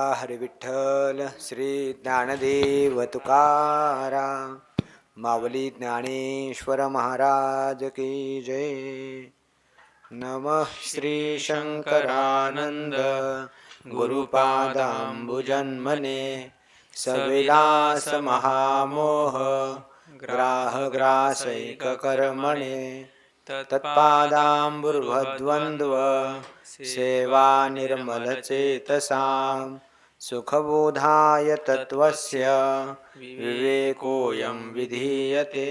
हरी विठ्ठल श्री ज्ञानदेव तुकाराम माऊली ज्ञानेश्वर महाराज की जय. नमः श्री शंकरानंद गुरुपादांबुजन्मने सविलास महामोह ग्राहग्रासैक कर्मणे तत्पादांबुर्भद्वन्द्व सेवा निर्मलचेतसां सुखबोधाय तत्त्वस्य विवेकोऽयं विधीयते.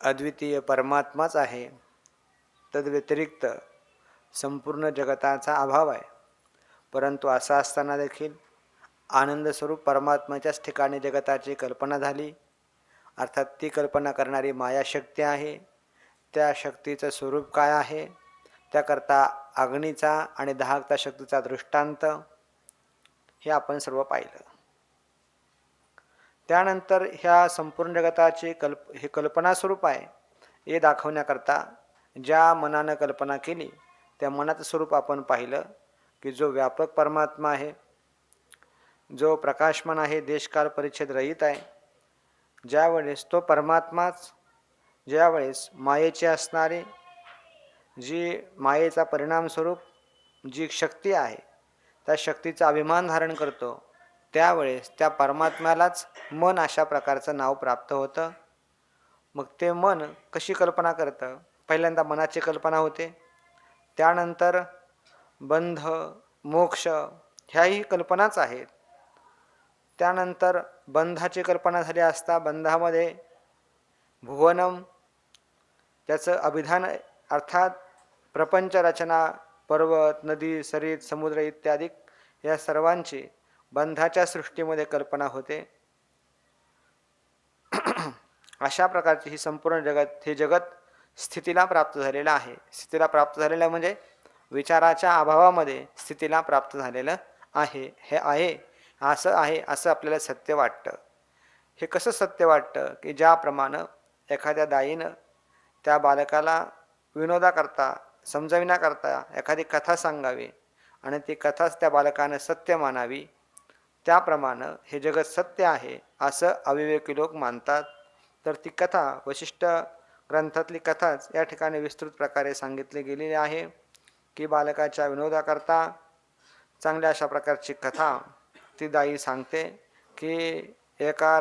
अद्वितीय परमात्माच आहे. तद्व्यतिरिक्त संपूर्ण जगताचा अभाव आहे. परंतु असं असताना देखील आनंद स्वरूप परमात्म्याच्याच ठिकाणी जगताची कल्पना झाली. अर्थात ती कल्पना करणारी मायाशक्ती आहे. त्या शक्तीचं स्वरूप काय आहे, त्याकरता अग्नीचा आणि दाहकता शक्तीचा दृष्टांत हे आपण सर्व पाहिलं. त्यानंतर ह्या संपूर्ण जगताची हे कल्पना स्वरूप आहे हे दाखवण्याकरता ज्या मनानं कल्पना केली त्या मनाचं स्वरूप आपण पाहिलं की जो व्यापक परमात्मा आहे, जो प्रकाशमान आहे, देशकाल परिच्छेद रहित आहे. ज्यावेळेस तो परमात्माच ज्यावेळेस मायेची असणारी जी मायेचा परिणाम स्वरूप जी शक्ती आहे त्या शक्तीचा अभिमान धारण करतो, त्यावेळेस त्या परमात्म्यालाच मन अशा प्रकारचं नाव प्राप्त होतं. मग ते मन कशी कल्पना करतं? पहिल्यांदा मनाची कल्पना होते, त्यानंतर बंध मोक्ष ह्याही कल्पनाच आहेत. त्यानंतर बंधाची कल्पना झाली असता बंधामध्ये भुवनम त्याचं अभिधान अर्थात प्रपंच रचना, पर्वत, नदी, सरित, समुद्र इत्यादी या सर्वांची बंधाच्या सृष्टीमध्ये कल्पना होते. अशा प्रकारची ही संपूर्ण जगत, हे जगत स्थितीला प्राप्त झालेलं आहे. स्थितीला प्राप्त झालेलं म्हणजे विचाराच्या अभावामध्ये स्थितीला प्राप्त झालेलं आहे. हे आहे असं आपल्याला सत्य वाटतं. हे कसं सत्य वाटतं की ज्याप्रमाणे एखाद्या दाईनं त्या बालकाला विनोदाकरता समजविण्याकरता एखादी कथा सांगावी आणि ती कथाच त्या बालकानं सत्य मानावी, त्याप्रमाणे हे जगत सत्य आहे असं अविवेकी लोक मानतात. तर ती कथा वशिष्ठ ग्रंथातली कथाच या ठिकाणी विस्तृत प्रकारे सांगितली गेलेली आहे की बालकाच्या विनोदाकरता चांगल्या अशा प्रकारची कथा ती दाई सांगते की एका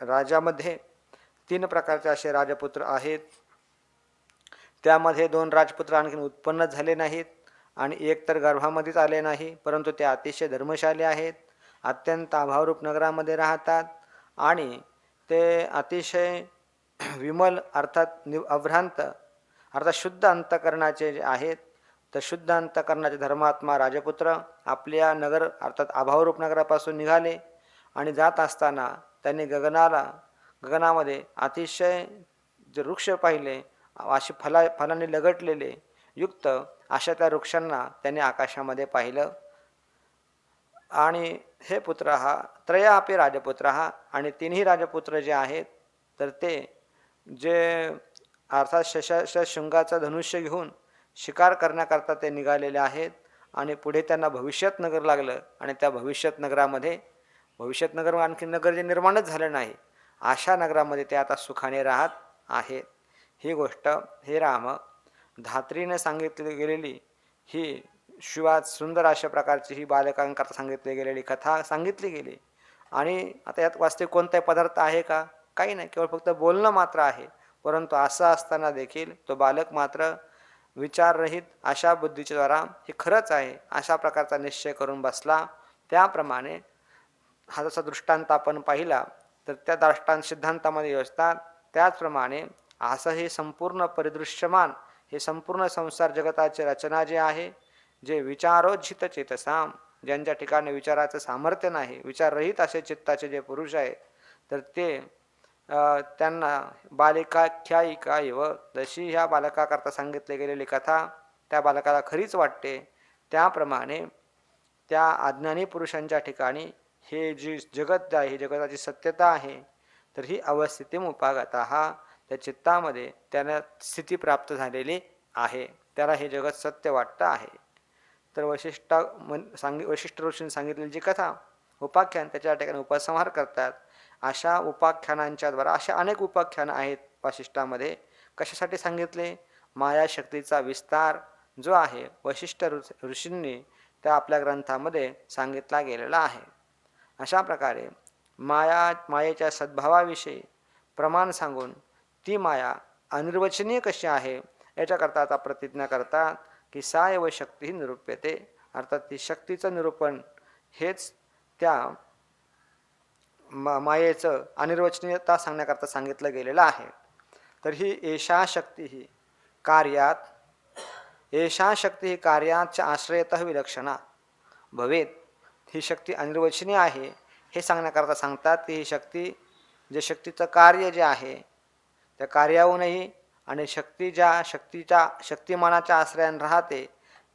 राजामध्ये 3 प्रकारचे असे राजपुत्र आहेत. त्यामध्ये 2 राजपुत्र आणखीन उत्पन्न झाले नाहीत आणि एक तर गर्भामध्येच आले नाही, परंतु ते अतिशय धर्मशाली आहेत. अत्यंत अभावरूप नगरामध्ये राहतात आणि ते अतिशय विमल अर्थात अभ्रांत अर्थात शुद्ध अंतकरणाचे जे आहेत. तर शुद्ध अंतकरणाचे धर्मात्मा राजपुत्र आपल्या नगर अर्थात अभावरूप नगरापासून निघाले आणि जात असताना त्यांनी गगनामध्ये अतिशय जे वृक्ष पाहिले, अशी फलाने लगटलेले युक्त अशा त्या वृक्षांना त्यांनी आकाशामध्ये पाहिलं. आणि हे पुत्र हा त्रयापि राजपुत्र हा आणि 3ही राजपुत्र जे आहेत तर ते जे अर्थात शशाशृंगाचं धनुष्य घेऊन शिकार करण्याकरता ते निघालेले आहेत. आणि पुढे त्यांना भविष्यात नगर लागलं आणि त्या भविष्यात नगर आणखी नगर जे निर्माणच झालं नाही अशा नगरामध्ये ते आता सुखाने राहत आहेत. ही गोष्ट हे राम धात्रीने सांगितली गेलेली ही शिवात सुंदर अशा प्रकारची ही बालकांकरता सांगितली गेलेली कथा सांगितली गेली. आणि आता यात वास्तविक कोणताही पदार्थ आहे का? काही नाही, केवळ फक्त बोलणं मात्र आहे. परंतु असं असताना देखील तो बालक मात्र विचाररहित अशा बुद्धीच्या द्वारा हे खरंच आहे अशा प्रकारचा निश्चय करून बसला. त्याप्रमाणे हा जसा दृष्टांत आपण पाहिला तर त्या दृष्टांत सिद्धांतामध्ये असतात. त्याचप्रमाणे असं हे संपूर्ण परिदृश्यमान हे संपूर्ण संसार जगताची रचना जे आहे, जे विचारोज्झित चेतसाम, ज्यांच्या ठिकाणी विचाराचं सामर्थ्य नाही, विचाररहित असे चित्ताचे जे पुरुष आहे तर ते त्यांना बालिकाख्यायिका इव, जशी ह्या बालकाकरता सांगितली गेलेली कथा त्या बालकाला खरीच वाटते, त्याप्रमाणे त्या अज्ञानी पुरुषांच्या ठिकाणी हे जी जगत आहे, जगताची सत्यता आहे, तर ही अवस्थितीमुपागतः त्या चित्तामध्ये त्यांना स्थिती प्राप्त झालेली आहे. त्याला हे जगत सत्य वाटतं आहे. तर वशिष्ठ ऋषींनी सांगितलेली जी कथा उपाख्यान त्याच्या ठिकाणी उपसंहार करतात. अशा उपाख्यानांच्याद्वारा अशा अनेक उपाख्यान आहेत वाशिष्ठामध्ये. कशासाठी सांगितले? मायाशक्तीचा विस्तार जो आहे वशिष्ठ ऋषींनी त्या आपल्या ग्रंथामध्ये सांगितला गेलेला आहे. अशा प्रकारे मायेच्या सद्भावाविषयी प्रमाण सांगून ती माया अनिर्वचनीय कशी आहे याच्याकरता आता प्रतिज्ञा करतात की सा एव शक्ती निरूप्यते. अर्थात ती शक्तीचं निरूपण हेच त्या मायेचं अनिर्वचनीयता सांगण्याकरता सांगितलं गेलेलं आहे. तर ही एषा शक्ती ही कार्याच्या आश्रयतः विलक्षणा भवेत. ही शक्ती अनिर्वचनीय आहे हे सांगण्याकरता सांगतात की ही शक्ती जे शक्तीचं कार्य जे आहे त्या कार्याहूनही आणि शक्तीच्या शक्तिमानाच्या आश्रयाने राहते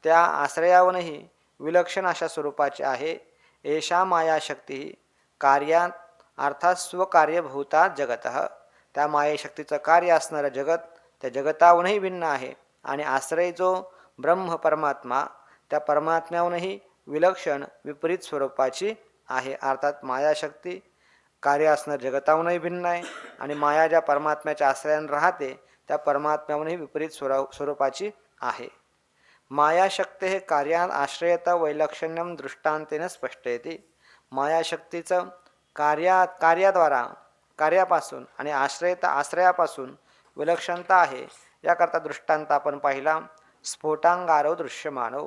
त्या आश्रयाहूनही विलक्षण अशा स्वरूपाची आहे. एषा माया शक्ती कार्यात अर्थात स्वकार्यभूता जगतः. त्या मायेशक्तीचं कार्य असणारं जगत त्या जगताहूनही भिन्न आहे आणि आश्रय जो ब्रह्म परमात्मा त्या परमात्म्याहूनही विलक्षण विपरीत स्वरूपाची आहे. अर्थात मायाशक्ती कार्य असणार जगताहूनही भिन्न आहे आणि माया ज्या परमात्म्याच्या आश्रयाने राहते त्या परमात्म्याहूनही विपरीत स्वरूपाची आहे. मायाशक्ती हे कार्यात आश्रयता वैलक्षण्यम दृष्टांतेने स्पष्टयते. मायाशक्तीचं कार्याद्वारा कार्यापासून आणि आश्रयापासून विलक्षणता आहे. याकरता दृष्टांत आपण पाहिला. स्फोटांगारो दृश्यमानो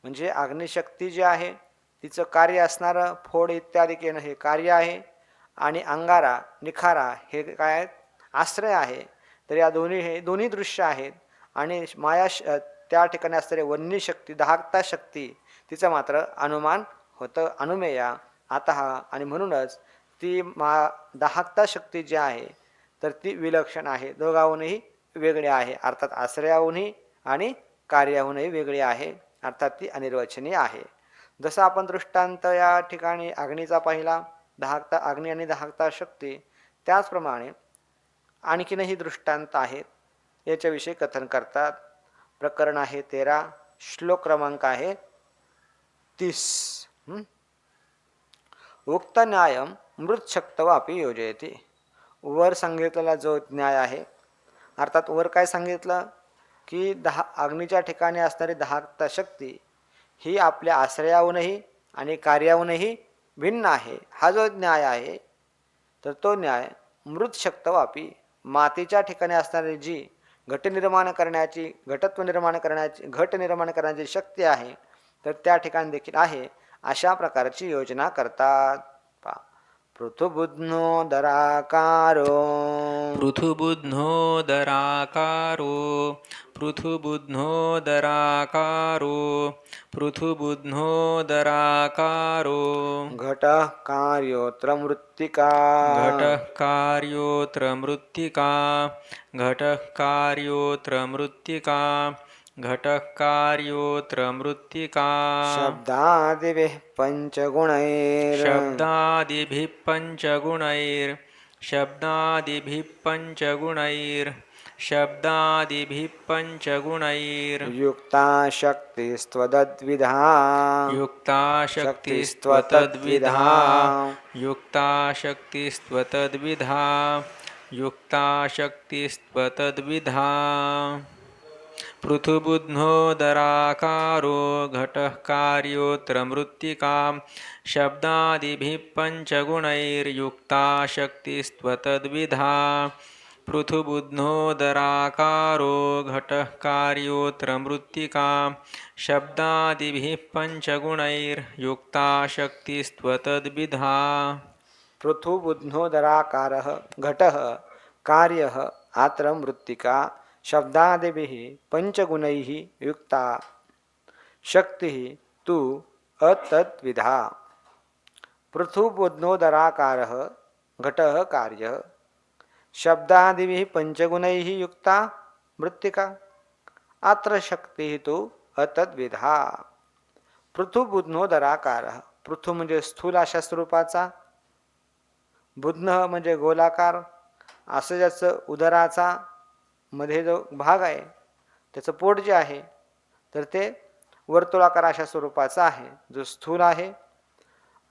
म्हणजे अग्निशक्ती जी आहे तिचं कार्य असणारं फोड इत्यादी केणं हे कार्य आहे आणि अंगारा निखारा हे काय आश्रय आहे. तर या दोन्ही दृश्य आहेत आणि त्या ठिकाणी असणारी वन्य शक्ती दाहकता शक्ती तिचं मात्र अनुमान होतं अनुमेया आता आणि म्हणूनच ती दाहकता शक्ती जी आहे तर ती विलक्षण आहे. दोघांहूनही वेगळी आहे. अर्थात आश्रयाहूनही आणि कार्याहूनही वेगळी आहे. अर्थात ती अनिर्वचनीय आहे. जसं आपण दृष्टांत या ठिकाणी अग्नीचा पाहिला दाहकता अग्नी आणि दाहकता शक्ती त्याचप्रमाणे आणखीनही दृष्टांत आहेत. याच्याविषयी कथन करतात. प्रकरण आहे 13 श्लोक क्रमांक आहे 30. उक्त न्यायम मृतशक्तवापी योजयते. वर सांगितलेला जो न्याय आहे अर्थात वर काय सांगितलं की अग्नीच्या ठिकाणी असणारी दाहकता शक्ती ही आपल्या आश्रयाहूनही आणि कार्याहूनही भिन्न आहे. हा जो न्याय आहे तर तो न्याय मृतशक्तवापी मातीच्या ठिकाणी असणारी जी घट निर्माण करण्याची शक्ती आहे तर त्या ठिकाणी देखील आहे. अशा प्रकारची योजना करतात. पृथुबुध्नो दराकारो घटः कार्योऽत्र मृत्तिका शब्दादिभिः पञ्चगुणैर् युक्ता शक्तिस्त्वतद्विधा पृथुबुध्नो दराकारो घटः कार्योऽत्र मृत्तिका शब्दादिभिः पञ्चगुणैर्युक्ता शक्तिस्त्वतद्विधा पृथुबुध्नो दराकारो घटः कार्योऽत्र मृत्तिका शब्दादिभिः पञ्चगुणैर्युक्ता शक्तिस्त्वतद्विधा पृथुबुध्नो दराकारः घटः कार्यः अत्र मृत्तिका शब्दादिभिः पञ्चगुणैः युक्ता शक्तिः तु अतद्विधा. पृथुबुध्नोदराकारः घटः कार्यः शब्दादिभिः पञ्चगुणैः युक्ता मृत्तिका अत्र शक्तिः तु अतद्विधा. पृथुबुध्नोदराकारः पृथु म्हणजे स्थूल अशा स्वरूपाचा, बुध्न म्हणजे गोलाकार असं ज्याचं उदराचा मध्ये जो भाग आहे त्याचं पोट जे आहे तर ते वर्तुळाकार अशा स्वरूपाचं आहे. जो स्थूल आहे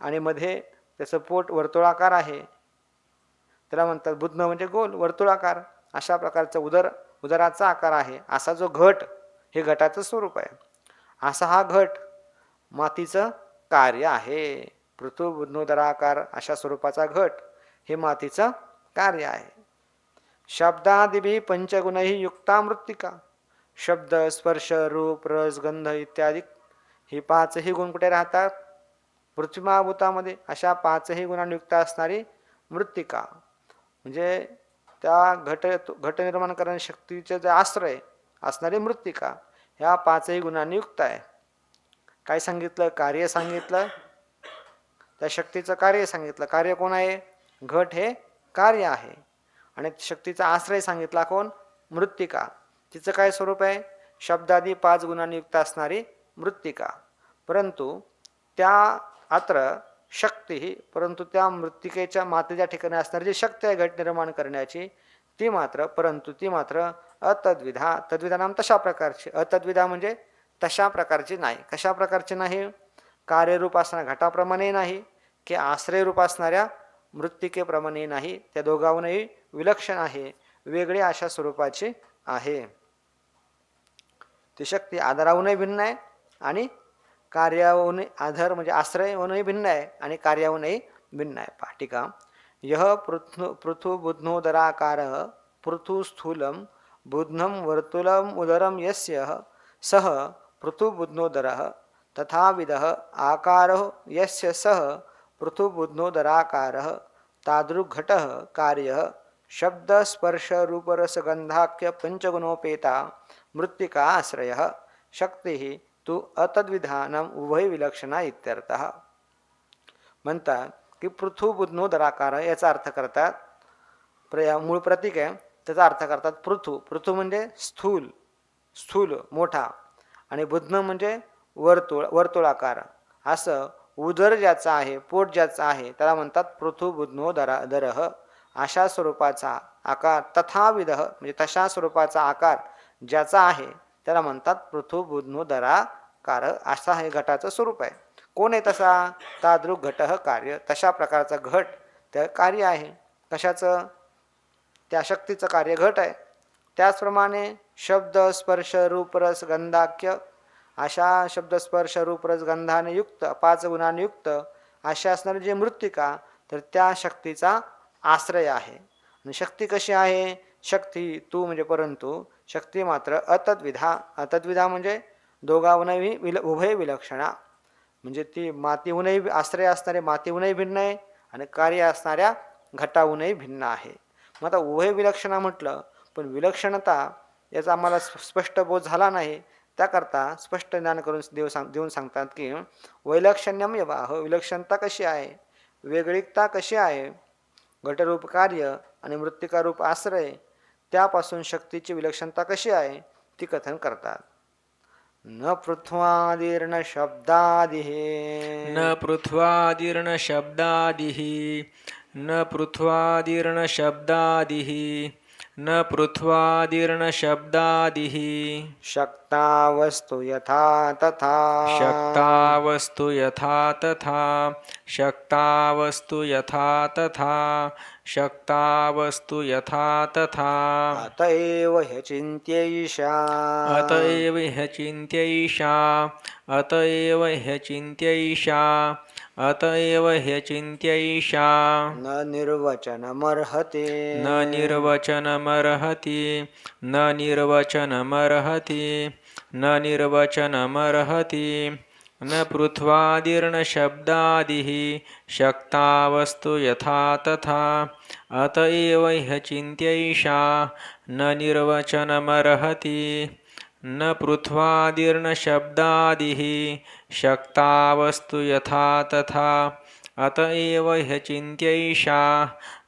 आणि मध्ये त्याचं पोट वर्तुळाकार आहे त्याला म्हणतात बुध्न म्हणजे गोल वर्तुळाकार. अशा प्रकारचा उदराचा आकार आहे. असा जो घट हे घटाचं स्वरूप आहे. असा हा घट मातीचं कार्य आहे. पृथु बुध्नोदराकार अशा स्वरूपाचा घट हे मातीचं कार्य आहे. शब्दादिभी पंचगुणही युक्ता मृत्तिका. शब्द स्पर्श रूप रस गंध इत्यादी ही पाचही गुण कुठे राहतात? पृथ्वीमाभूतामध्ये. अशा पाचही गुणांनी युक्त असणारी मृत्तिका म्हणजे त्या घट निर्माण करणाऱ्या शक्तीचे जे आश्रय असणारी मृत्तिका ह्या पाचही गुणांनी युक्त आहे. काय सांगितलं? कार्य सांगितलं. त्या शक्तीचं कार्य सांगितलं. कार्य कोण आहे? घट हे कार्य आहे. आणि शक्तीचा आश्रय सांगितला कोण? मृत्तिका. तिचं काय स्वरूप आहे? शब्दादी पाच गुणांनी युक्त असणारी मृत्तिका. परंतु त्या अत्र शक्ती ही परंतु त्या मृत्तिकेच्या मातेच्या ठिकाणी असणारी जी शक्ती आहे घट निर्माण करण्याची ती मात्र अतद्विधा. तद्विधा नाम तशा प्रकारची. अतद्विधा म्हणजे तशा प्रकारची नाही. कशा प्रकारची नाही? कार्यरूप असणाऱ्या घटाप्रमाणे नाही की आश्रयरूप असणाऱ्या मृत्तिकेप्रमाणे नाही. त्या दोघांहूनही विलक्षण आहे, वेगळे अशा स्वरूपाची आहे. ती शक्ती आधाराहूनही भिन्न आहे आणि कार्याहून आधार म्हणजे आश्रयहूनही भिन्न आहे आणि कार्याहूनही भिन्न आहे. पहा टीका. यह पृथु बुध्नोदराकार पृथु स्थूलम बुध्नम वर्तुलम उदरम यस्य सह पृथु बुध्नोदरः तथाविधः आकारः यस्य सह पृथु बुध्नोदराकारः तादृग्घटः कार्यः शब्द स्पर्श रूपरसगंधाख्य पंचगुणोपेता मृत्तिका आश्रयः शक्ती तू अतद्विधानम उभय विलक्षणा इत्यर्थः. म्हणतात की पृथु बुध्नोदराकार याचा अर्थ करतात मूळ प्रतीक आहे त्याचा अर्थ करतात पृथु. पृथु म्हणजे स्थूल मोठा आणि बुध्न म्हणजे वर्तुळाकार. असं उदर ज्याचा आहे पोट ज्याचा आहे त्याला म्हणतात पृथु बुध्नोदरः. अशा स्वरूपाचा आकार तथाविध म्हणजे तशा स्वरूपाचा आकार ज्याचा आहे त्याला म्हणतात पृथु बुध्नोदराकार. असा हे घटाचं स्वरूप आहे. कोण आहे तसा? तादृक घट कार्य. तशा प्रकारचा घट त्या कार्य आहे. कशाचं? त्या शक्तीचं कार्य घट आहे. त्याचप्रमाणे शब्द स्पर्श रूपरस गंधाख्य अशा शब्द स्पर्श रूपरस गंधाने युक्त पाच गुणांनी युक्त अशा असणारी जी मृत्तिका तर त्या शक्तीचा आश्रय आहे. आणि शक्ती कशी आहे? शक्ती तू म्हणजे परंतु शक्ती मात्र अतद्विधा म्हणजे दोघांहूनही उभय विलक्षणा. म्हणजे ती मातीहूनही आश्रय असणारे मातीहूनही भिन्न आहे आणि कार्य असणाऱ्या घटाहूनही भिन्न आहे. मग आता उभय विलक्षणा म्हटलं पण विलक्षणता याचा आम्हाला स्पष्ट बोध झाला नाही. त्याकरता स्पष्ट ज्ञान करून देऊन सांगतात की वैलक्षण्यम यवाह. विलक्षणता कशी आहे? वेगळीकता कशी आहे? घटरूप कार्य आणि मृत्तिकारूप आश्रय त्यापासून शक्तीची विलक्षणता कशी आहे ती कथन करतात. न पृथ्वादिर्न शब्दादिः न पृथ्वादिर्न शब्दादिः न पृथ्वादिर्न शब्दादिः न पृथ्वादिर्न शब्दादिः शक्ता वस्तु यथा तथा शक्ता वस्तु यथा तथा शक्ता वस्तु यथा तथा शक्ता वस्तु यथा तथा अतएव ह्यचिन्त्यैषा अतएव ह्यचिन्त्यैषा अतएव ह्यचिन्त्यैषा अतएव ह्यचिन्त्यैषा न निर्वचनमर्हति न निर्वचनमर्हति न निर्वचनमर्हति न निर्वचनमर्हति न पृथ्वादिर्न शब्दादिः शक्ता वस्तु यथा तथा अतएव ह्यचिन्त्यैषा न निर्वचनमर्हति न पृथ्वादिर्न शब्दादिः शक्ता वस्तु यथा तथा अतएव ह्यचिन्त्यैषा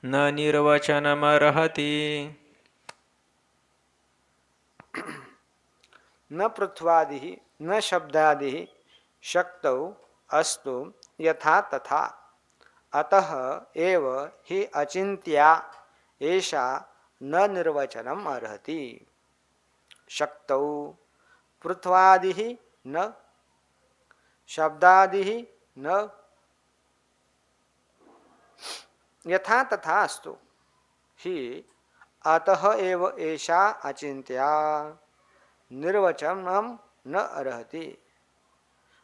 न निर्वचनमर्हति. न पृथ्वादिः न शब्दादिः शक्तौ अस्तु यथा तथा अतः एव हि अचिन्त्या एषा न निर्वचनम अर्हति. शक्तौ पृथ्वादिः न शब्दादिः न यथा तथा अस्तु ही अतः एव एषा अचिंत्या निर्वचनम न अर्हति.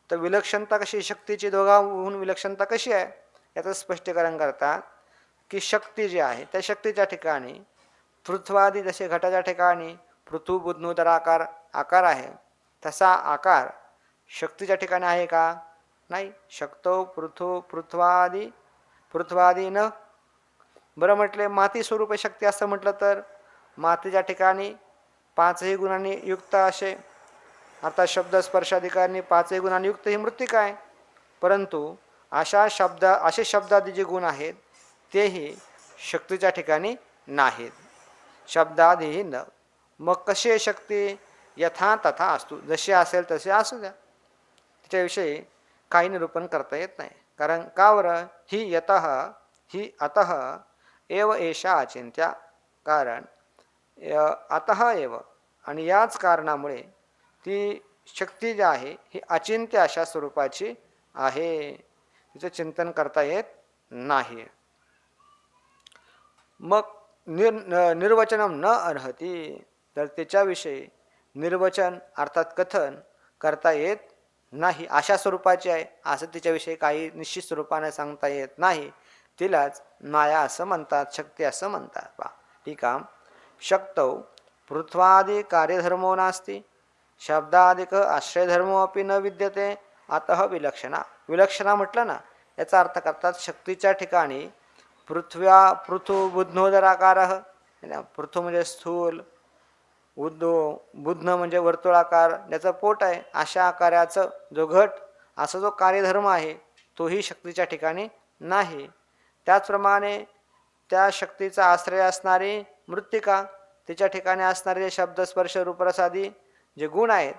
तर विलक्षणता कशी शक्तीची दोघांहून विलक्षणता कशी आहे याचं स्पष्टीकरण करतात की शक्ती जी आहे त्या शक्तीच्या ठिकाणी पृथ्वादी जसे घटाच्या ठिकाणी पृथु बुधनुदर आकार आहे तसा आकार शक्तीच्या ठिकाणी आहे का? नाही. शक्तो पृथ्वादी न. बरं म्हटले माती स्वरूप शक्ती असं म्हटलं तर मातीच्या ठिकाणी पाचही गुणांनी युक्त असे अर्थात शब्द स्पर्शाधिकारांनी पाचही गुणांनी युक्त ही मृत्तिका आहे. परंतु असे शब्दादी जे गुण आहेत तेही शक्तीच्या ठिकाणी नाहीत. शब्दादी न. मग कशी शक्ती? यथा तथा असतो. जसे असेल तसे असू द्या. त्याच्याविषयी काही निरूपण करता येत नाही. कारण का बरं? ही अतः एव एषा अचिंत्या. कारण अतः एव आणि याच कारणामुळे ती शक्ती जी आहे ही अचिंत्य अशा स्वरूपाची आहे. तिचं चिंतन करता येत नाही. मग निर्वचनम न अर्हती. तर त्याच्याविषयी निर्वचन अर्थात कथन करता येत नाही. अशा स्वरूपाची आहे असं तिच्याविषयी काही निश्चित स्वरूपाने सांगता येत नाही. तिलाच माया असं म्हणतात, शक्ती असं म्हणतात. पहा ठीक आहे. शक्तौ पृथ्वादी कार्यधर्मो नास्ति शब्दादिक आश्रयधर्मो अपि न विद्यते अतः विलक्षणा. विलक्षणा म्हटलं ना याचा अर्थ करतात शक्तीच्या ठिकाणी पृथु बुधनोदराकार. पृथु म्हणजे स्थूल, बुधन म्हणजे वर्तुळाकार ज्याचं पोट आहे अशा आकाराचं जो घट असा जो कार्यधर्म आहे तोही शक्तीच्या ठिकाणी नाही. त्याचप्रमाणे त्या शक्तीचा आश्रय असणारी मृत्तिका तिच्या ठिकाणी असणारे शब्द स्पर्श रूपरसादी जे गुण आहेत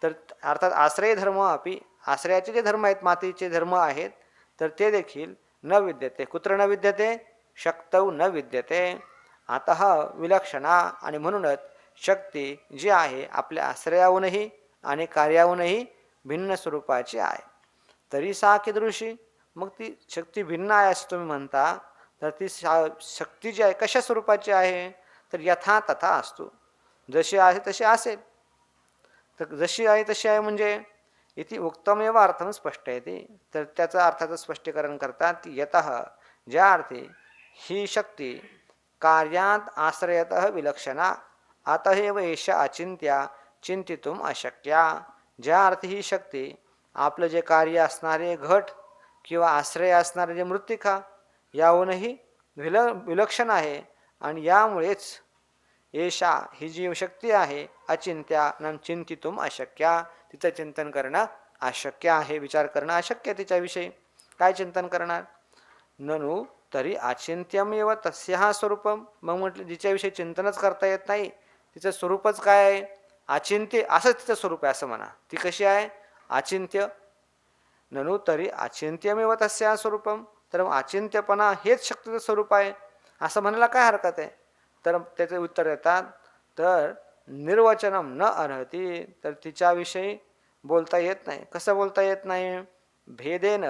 तर अर्थात आश्रय धर्म अपि आश्रयाचे जे धर्म आहेत मातीचे धर्म आहेत तर ते देखील न विद्यते. कुत्र न विद्यते? शक्तौ न विद्यते. अतः विलक्षणा. आणि म्हणूनच शक्ती जी आहे आपल्या आश्रयाहूनही आणि कार्याहूनही भिन्न स्वरूपाची आहे. तरी सा कीदृशी. मग ती शक्ती भिन्न आहे असं तुम्ही म्हणता तर ती शक्ती जी आहे कशा स्वरूपाची आहे? तर यथा तथा असतो. जशी आहे तशी असेल. तर जशी आहे तशी आहे म्हणजे इथे उक्तमेव अर्थम स्पष्ट येते. तर त्याचा अर्थाचं स्पष्टीकरण करतात की यतः ज्या अर्थी ही शक्ती कार्यात आश्रयतः विलक्षणा अतएव एषा अचिंत्या चिंतितुम अशक्या. ज्या अर्थी ही शक्ती आपलं जे कार्य असणारे घट किंवा आश्रय असणारे जे मृत्तिका याहूनही विलक्षण आहे आणि यामुळेच एषा ही जी शक्ती आहे अचिंत्या न चिंतितुम अशक्या. तिचं चिंतन करणं अशक्य आहे. विचार करणं अशक्य. तिच्याविषयी काय चिंतन करणार? ननु तरी अचिंत्यमेव तस्याः स्वरूपम. मग म्हटलं जिच्याविषयी चिंतनच करता येत नाही तिचं स्वरूपच काय आहे? अचिंत्य असंच तिचं स्वरूप आहे असं म्हणा. ती कशी आहे? अचिंत्य. ननु तरी अचिंत्यमेव तस्याः स्वरूपम. तर अचिंत्यपणा हेच शक्तीचं स्वरूप आहे असं म्हणायला काय हरकत आहे? तर त्याचे उत्तर देतात तर निर्वचनम न अर्हती. तर तिच्याविषयी बोलता येत नाही. कसं बोलता येत नाही? भेदेन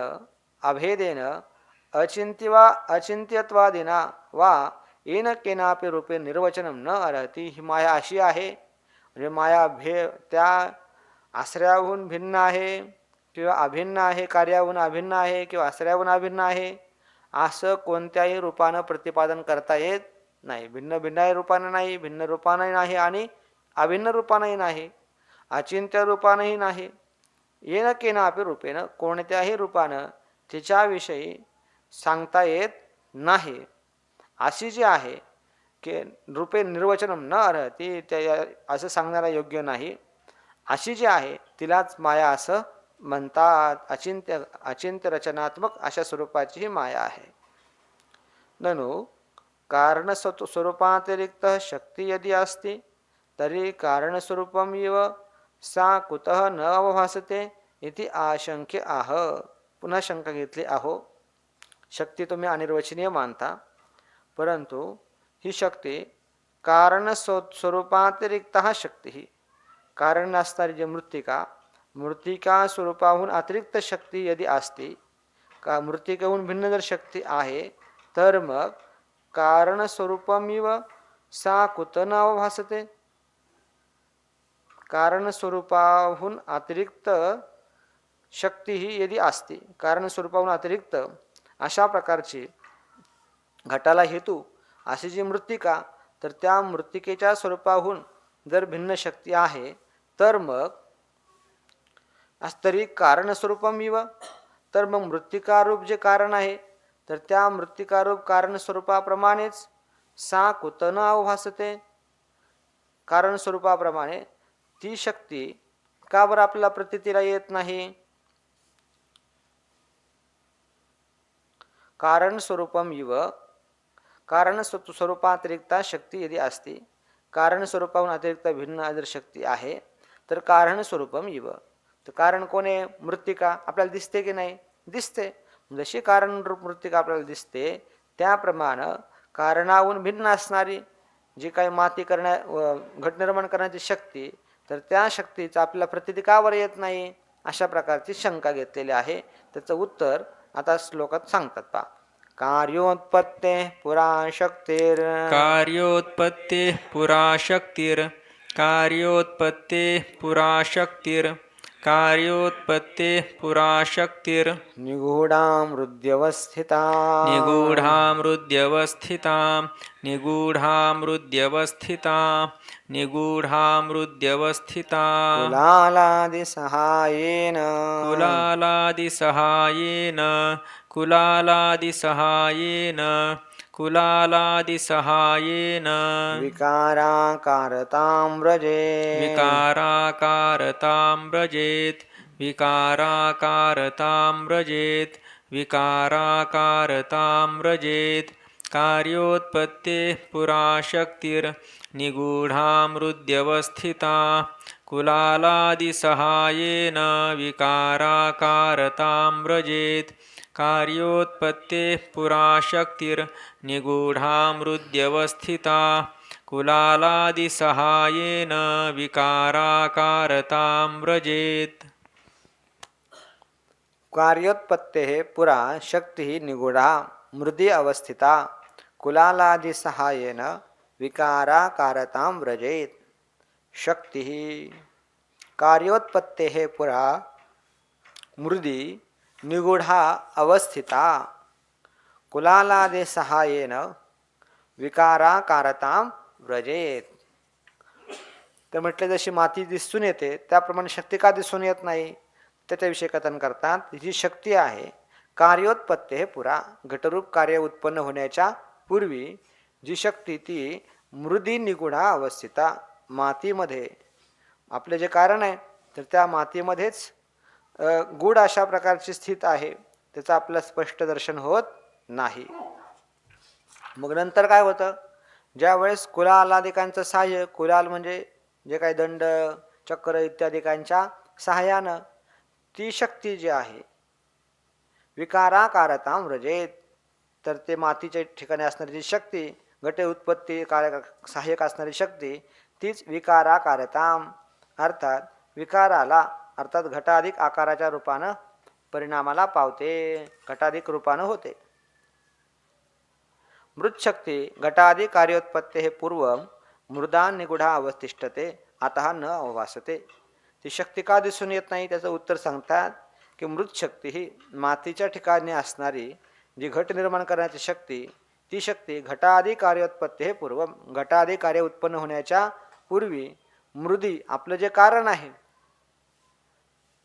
अभेदेन अचिंत्यत्वादिना वा येन केनापि रूपे निर्वचनम न अर्हती. ही माया अशी आहे म्हणजे माया त्या आश्रयाहून भिन्न आहे किंवा अभिन्न आहे, कार्याहून अभिन्न आहे किंवा आश्रयाहून अभिन्न आहे असं कोणत्याही रूपानं प्रतिपादन करता येत नाही. भिन्न भिन्न रूपानं नाही, भिन्न रूपानंही नाही आणि अभिन्न रूपानंही नाही, अचिंत्य रूपानंही नाही. येन केनापि रूपेनं कोणत्याही रूपानं तिच्याविषयी सांगता येत नाही. अशी जी आहे की रूपे निर्वचनम न अर्हती त्या असं सांगणारा योग्य नाही. अशी जी आहे तिलाच माया असं म्हणतात. अचिंत्य रचनात्मक अशा स्वरूपाची ही माया आहे. ननु कारण स्वरूपातिरिक्त शक्ती यदि अस्ति तरी कारणस्वरूपम इव सा कुतः न अवभासते इति आशंक्य आह. पुन्हा शंका घेतली आहो. शक्ती तुम्ही अनिर्वचनीय मानता परंतु ही शक्ती कारण स्वरूपातिरिक्त शक्ती ही कारण असणारी जी मृत्तिका स्वरूपाहून अतिरिक्त शक्ती यदि असते, का मृत्तिकेहून भिन्न जर शक्ती आहे, तर मग कारण स्वरूपमिव सा कुत न अवभासते. कारण स्वरूपाहून अतिरिक्त शक्ती ही यदि असते, कारण स्वरूपाहून अतिरिक्त अशा प्रकारची घटाला हेतू अशी जी मृत्तिका, तर त्या मृत्तिकेच्या स्वरूपाहून जर भिन्न शक्ती आहे, तर मग तरी कारण स्वरूपमिव, तर मग मृत्तिकारूप जे कारण आहे, तर त्या मृत्तिकारूप कारण स्वरूपाप्रमाणेच सा कुत न अवभासते, कारण स्वरूपाप्रमाणे ती शक्ती का बरं आपल्याला प्रतीतीला येत नाही. कारण स्वरूपम इव, कारण स्वरूपातिरिक्त शक्ती यदि असते, कारण स्वरूपाहून अतिरिक्त भिन्न जर शक्ती आहे, तर कारण स्वरूपम इव. तर कारण कोण आहे? मृत्तिका. आपल्याला दिसते की नाही? दिसते. जशी कारण रूप मृत्तिका आपल्याला दिसते, त्याप्रमाणे कारणाहून भिन्न असणारी जी काही माती घट निर्माण करण्याची शक्ती, तर त्या शक्तीचा आपल्याला प्रतीती का बरं येत नाही, अशा प्रकारची शंका घेतलेली आहे. त्याचं उत्तर आता श्लोकात सांगतात पहा. कार्योत्पत्ते पुरा शक्तीर कार्योत्पत्तेः पुरा शक्तिर् कार्योत्पत्तेः पुरा शक्तिर् कार्योत्पत्तेः पुरा शक्तिर् निगूढामृद्यवस्थिता निगूढामृद्यवस्थिता निगूढामृद्यवस्थिता निगूढामृद्यवस्थिता कुलालादिसहायेन कुलालादिसहायेन कुलालादिसहायेन कुलालादिसहायेन विकाराकारतां व्रजेत् विकाराकारतां व्रजेत् विकाराकारतां व्रजेत् विकाराकारतां व्रजेत् कार्योत्पत्तेः पुरा शक्तिर्निगूढामृद्यवस्थिता कुलालादिसहायेन विकाराकारतां व्रजेत् कार्योत्पत्तेः पुरा शक्तिर्निगूढामृद्यवस्थिता कुलालादिसहायेन विकाराकारतां व्रजेत्. कार्योत्पत्तेः पुरा शक्तिः निगूढा मृदि अवस्थिता कुलालादिसहायेन विकाराकारतां व्रजेत्. शक्तिः कार्योत्पत्तेः पुरा मृदि निगूढा अवस्थिता कुलालादिसहायेन विकाराकारतां व्रजेत. तर म्हटले जशी माती दिसून येते, त्याप्रमाणे शक्ती का दिसून येत नाही, त्याच्याविषयी कथन करतात. जी शक्ती आहे कार्योत्पत्ती हे पुरा, घटरूप कार्य उत्पन्न होण्याच्या पूर्वी जी शक्ती, ती मृदी निगुणा अवस्थिता, मातीमध्ये आपले जे कारण आहे, तर त्या मातीमध्येच गूढ अशा प्रकारची स्थित आहे. त्याचं आपलं स्पष्ट दर्शन होत नाही. मग नंतर काय होतं, ज्या वेळेस कुलालादिकांचं सहाय्य, कुलाल म्हणजे जे काही दंड चक्र इत्यादिकांच्या सहाय्यानं ती शक्ती जी आहे विकाराकारतां व्रजेत, तर ते मातीच्या ठिकाणी असणारी जी शक्ती, घटे उत्पत्ती कार्य सहाय्यक असणारी शक्ती, तीच विकाराकारतां अर्थात विकाराला अर्थात घटाधिक आकाराच्या रूपानं परिणामाला पावते, घटाधिक रूपानं होते. मृतशक्ती घटादि कार्योत्पत्ते पूर्व मृदा निगुढा अवस्थिष्ठते अतः न अवभासते. ती शक्ती का दिसून येत नाही, त्याचं उत्तर सांगतात की मृतशक्ती ही मातीच्या ठिकाणी असणारी जी घट निर्माण करण्याची शक्ती, ती शक्ती घटादि कार्योत्पत्ती हे पूर्व, घटादि कार्य उत्पन्न होण्याच्या पूर्वी मृदी आपलं जे कारण आहे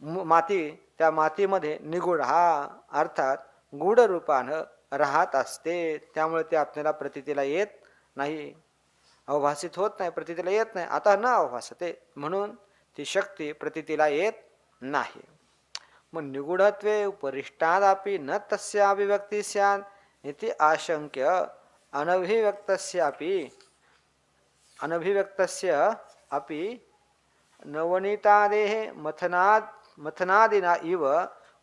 माती, त्या मातीमध्ये निगूढ हा अर्थात गूढ रूपानं राहत असते. त्यामुळे ते आपल्याला प्रतीतीला येत नाही, अवभासित होत नाही, प्रतीतीला येत नाही. आता न अवभासते, म्हणून ती शक्ती प्रतीतीला येत नाही. मग निगूढत्वे उपरिष्टादापि न तस्य अभिव्यक्ती स्यात् इति आशंक्य अनभिव्यक्तस्य अपि नवनीतादेः मथनादिना इव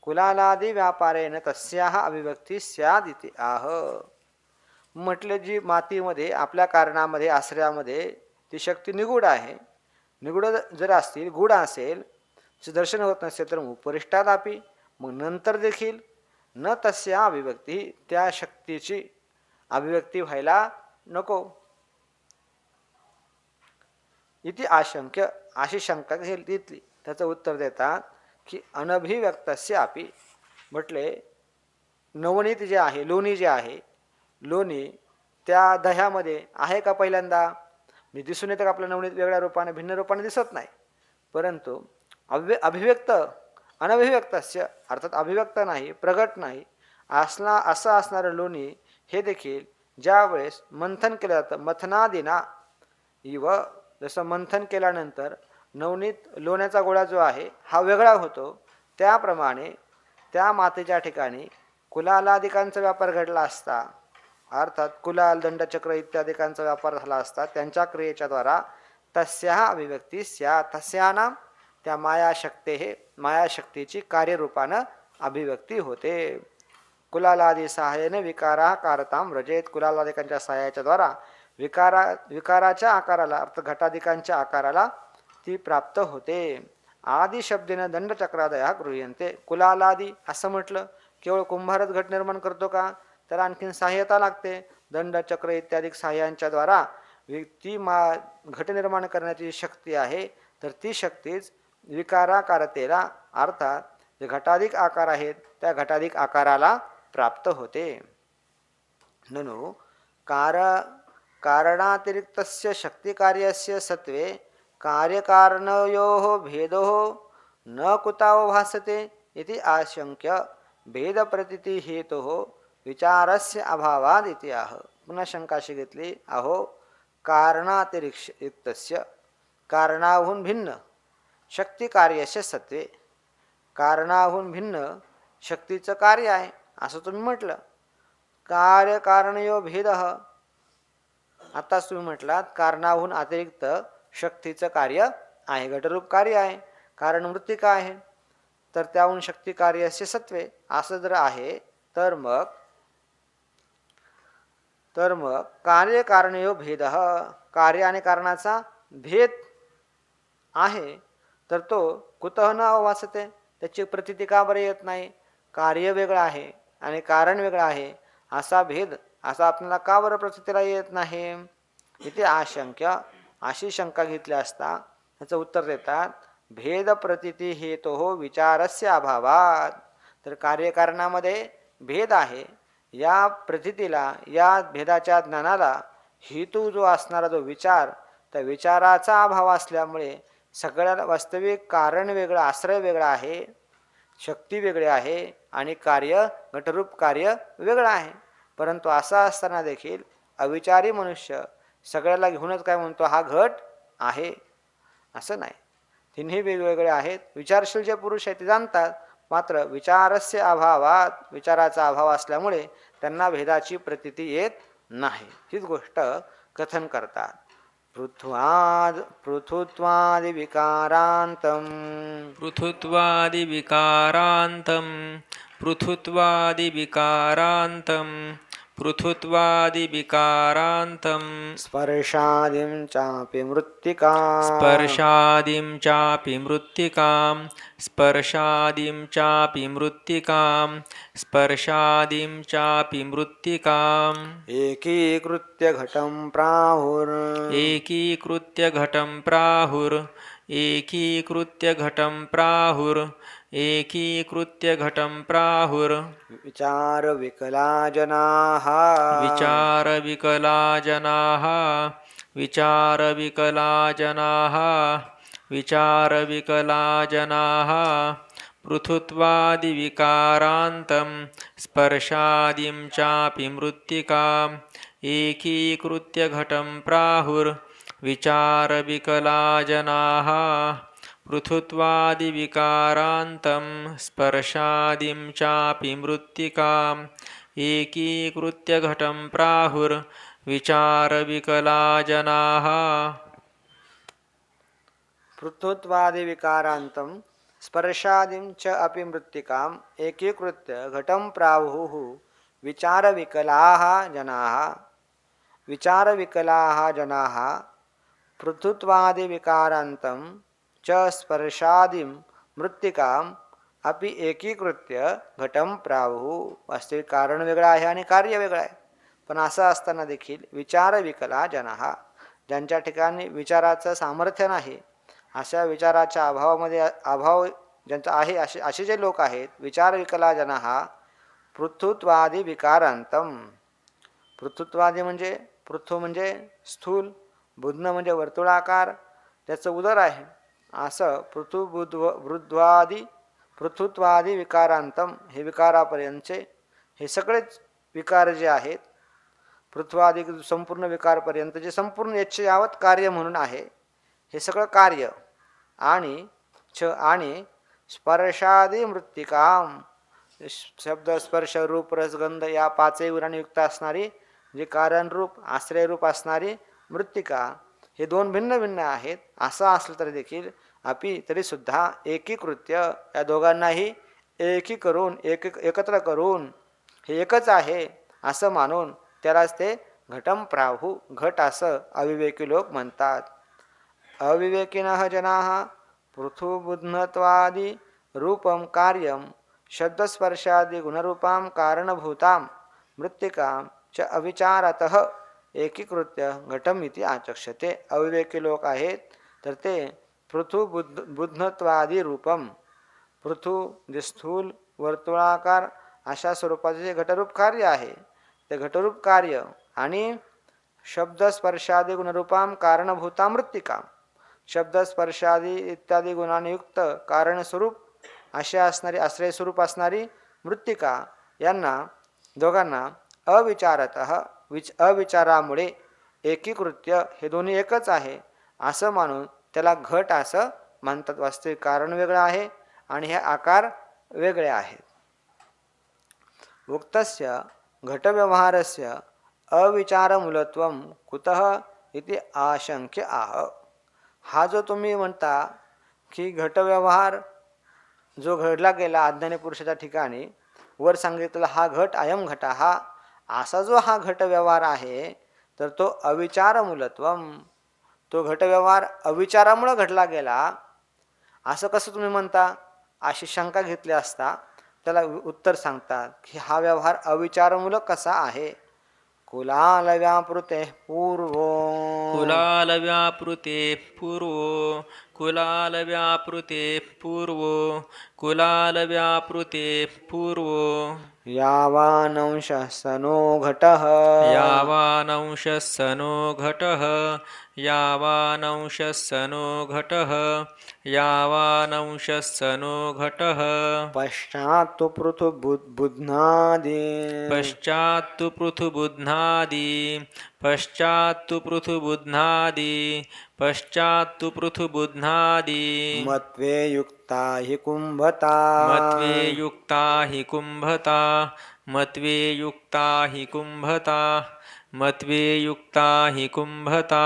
कुलालादि व्यापारेण तस्याः अभिव्यक्ती स्यात् इति आह. म्हटले जी मातीमध्ये आपल्या कारणामध्ये आश्रयामध्ये ती शक्ती निगूढ आहे, निगूढ जर असतील, गूढ असेल, दर्शन होत नसेल तर उपरिष्टादापी, मग नंतर देखील न तस्या अभिव्यक्ती, त्या शक्तीची अभिव्यक्ती व्हायला नको. इति आशंक्य, अशी शंका घेतली. त्याचं उत्तर देतात की अनभिव्यक्तस्य अपि, म्हटले नवनीत जे आहे, लोणी जे आहे, लोणी त्या दह्यामध्ये आहे का पहिल्यांदा? मी दिसून येतं का आपलं नवनीत वेगळ्या रूपाने, भिन्न रूपाने दिसत नाही. परंतु अभिव्यक्त, अनभिव्यक्तस्य अर्थात अभिव्यक्त नाही, प्रगट नाही असं असणारं लोणी हे देखील ज्या वेळेस मंथन केलं जातं, मथनादिना इव, जसं मंथन केल्यानंतर नवनीत लोण्याचा गोळा जो आहे हा वेगळा होतो, त्याप्रमाणे त्या मातेच्या ठिकाणी कुलालादिकांचा व्यापार घडला असता, अर्थात कुलाल, दंडचक्र इत्यादिकांचा व्यापार झाला असता, त्यांच्या क्रियेच्या द्वारा तस्या अभिव्यक्ती स्या, तस्यानां त्या मायाशक्ते, हे मायाशक्तीची कार्यरूपानं अभिव्यक्ती होते. कुलालादी सहाय्याने विकारा कारताम व्रजेत, कुलालादिकांच्या सहाय्याच्या द्वारा विकाराच्या आकाराला, अर्थ घटादिकांच्या आकाराला ती प्राप्त होते. आदी शब्देनं दंडचक्रादया गृह्यन्ते. कुलालादी असं म्हटलं, केवळ कुंभारच घट निर्माण करतो का? तर आणखीन सहाय्यता लागते. दंडचक्र इत्यादी सहाय्यांच्या द्वारा ती घट निर्माण करण्याची शक्ती आहे, तर ती शक्तीच विकाराकारतेला, अर्थात जे घटाधिक आकार आहेत त्या घटाधिक आकाराला प्राप्त होते. ननु कारणातिरिक्तस्य शक्तिकार्यस्य सत्वे कार्यकारणयोः भेदो न कुताव भासते इति आशंक्य भेदप्रतीति हेतोः विचारस्य अभावाद इति आह. पुन्हा शंकाशी घेतली, अहो कारणातिरिक्तस्य, कारणाहून भिन्न, शक्तिकार्यस्य सत्वे, कारणाहून भिन्न शक्तीचं कार्य आहे असं तुम्ही म्हटलं. कार्यकारणयो भेद, आताच तुम्ही म्हटलात कारणाहून अतिरिक्त शक्तीचं कार्य आहे, घटरूप कार्य आहे, कारण मृत्तिका आहे, तर त्याहून शक्ती कार्यस्य सत्वे असं जर आहे, तर मग कार्यकारणयो भेद, कार्य आणि कारणाचा भेद आहे, तर तो कुतः न अवभासते, त्याची प्रतीती का बरं येत नाही? कार्य वेगळं आहे आणि कारण वेगळं आहे, असा भेद असा आपल्याला का बरं प्रतीतीला येत नाही? इथे आशंक्य, अशी शंका घेतली असता त्याचं उत्तर देतात, भेद प्रतीती हेतोः विचारस्य अभावात. तर कार्यकारणामध्ये भेद आहे, या प्रतीतीला, या भेदाच्या ज्ञानाला हेतू जो असणारा जो विचार, त्या विचाराचा अभाव असल्यामुळे सगळ्या वास्तविक कारण वेगळं, आश्रय वेगळा आहे, शक्ती वेगळी आहे आणि कार्य, घटरूप कार्य वेगळं आहे. परंतु असं असताना देखील अविचारी मनुष्य सगळ्याला घेऊनच काय म्हणतो, हा घट आहे, असं नाही. तिन्ही वेगवेगळे आहेत. विचारशील जे पुरुष आहेत ते जाणतात, मात्र विचारस्य अभावात, विचाराचा अभाव असल्यामुळे त्यांना भेदाची प्रतीती येत नाही. हीच गोष्ट कथन करतात. पृथुत्वादि विकारांतम, पृथुत्वादिविकारान्तं, पृथुत्वादिविकारान्तं, पृथुत्वादिविकारान्तं, स्पर्शादिं चापि मृत्तिका, स्पर्शादिं चापि मृत्तिकां, स्पर्शादिं चापि मृत्तिकां, स्पर्शादिं चापि मृत्तिकाम्, एकीकृत्य घटं प्राहुर्, एकीकृत्य घटं प्राहुर्, एकीकृत्य घटं प्राहुर्, एकीकृत्य घटं प्राहुर्, विचारविकला जनाः, विचारविकला जनाः, विचारविकला जनाः, विचारविकला जनाः, पृथुत्वादिविकारान्तं, स्पर्शादिं चापि मृत्तिकाम्, एकीकृत्य घटं प्राहुर्, विचारविकला जनाः, पृथुत्वादिविकारान्तं, स्पर्शादिं चापि मृत्तिकाम्, एकीकृत्य घटं प्राहुर्, विचारविकला जनाः. पृथुत्वादि विकारांतं स्पर्शादिं च अपि मृत्तिकाम् एकीकृत्य घटं प्राहुः विचारविकलाः जनाः, विचारविकलाः जनाः पृथुत्वादि विकारांतम च स्पर्शादिम मृत्तिकाम अपि एकीकृत्य घटम प्राहु. वास्तविक कारण वेगळं आहे आणि कार्य वेगळं आहे. पण असं असताना देखील विचार विकला जनाः, ज्यांच्या ठिकाणी विचाराचं सामर्थ्य नाही, अशा विचाराच्या अभाव ज्यांचा आहे, असे जे लोक आहेत, विचार विकला जनाः पृथुत्वादी विकारांतम. पृथुत्वादी म्हणजे पृथु म्हणजे स्थूल, बुध्न म्हणजे वर्तुळाकार, त्याचं उदर आहे, असं पृथुत्वादी विकारांतम, हे विकारापर्यंतचे हे सगळेच विकार जे आहेत, पृथ्वादी संपूर्ण विकारपर्यंत जे संपूर्ण याचे यावत कार्य म्हणून आहे, हे सगळं कार्य आणि स्पर्शादी मृत्तिकाम, शब्द स्पर्श रूप रसगंध या पाचही गुणांनी युक्त असणारी, जे कारणरूप आश्रयरूप असणारी मृत्तिका, हे दोन भिन्न भिन्न आहेत. असं असलं तरी देखील तरी सुद्धा एकीकृत्य, या दोघांनाही एकत्र करून हे एकच आहे असं मानून त्यालाच ते घटम प्राहु, घट असं अविवेकी लोक म्हणतात. अविवेकिनः जनाः पृथुबुध्नत्वादि रूपम कार्यम शब्दस्पर्शादि गुणरूपां कारणभूतां मृत्तिकां च अविचारतः एकीकृत्य घटम इति आचक्षते. अविवेकी लोक आहेत तर ते पृथुबुध्नत्वादि रूपम, पृथु जे स्थूल वर्तुळाकार अशा स्वरूपाचे जे घटरूप कार्य आहे, ते घटरूप कार्य आणि शब्दस्पर्शादी गुणरूपां कारणभूता मृत्तिका, शब्दस्पर्शादी इत्यादी गुणांयुक्त कारणस्वरूप असे असणारी, आश्रयस्वरूप असणारी मृत्तिका, यांना दोघांना अविचारामुळे एकीकृत्य, हे दोन्ही एकच आहे असं मानून त्याला घट असं म्हणतात. वास्तविक कारण वेगळं आहे आणि हे आकार वेगळे आहेत. उक्तस्य घटव्यवहारस्य अविचारमूलत्वं कुतः इति आशंक्य आह. हा जो तुम्ही म्हणता की घटव्यवहार जो घडला गेला अज्ञानी पुरुषाच्या ठिकाणी, वर सांगितलेला हा घट अयम घट, हा असा जो हा घटव्यवहार आहे, तर तो अविचारमूलत्वम, तो घटव्यवहार अविचारामुळे घडला गेला असं कसं तुम्ही म्हणता, अशी शंका घेतली असता त्याला उत्तर सांगतात की हा व्यवहार अविचारमूलक कसा आहे. कुलालव्यापृते पूर्वो कुलालव्यापृते पूर्वो कुलालव्यापृते पूर्वो कुलालव्यापृते पूर्वो यावानंशः सनो घटः यावानंशः सनो घटः यावानंशः सनो घटः यावानंशः सनो घटः पश्चात्तु पृथुबुध्नादि पश्चात्तु पृथुबुध्नादि पश्चात्तु पृथुबुध्नादि पश्चात्तु पृथुबुध्नादि मत्वे युक्ता हि कुंभता मत्वे युक्ता हि कुंभता मत्वे युक्ता हि कुंभता मत्वे युक्ता हि कुंभता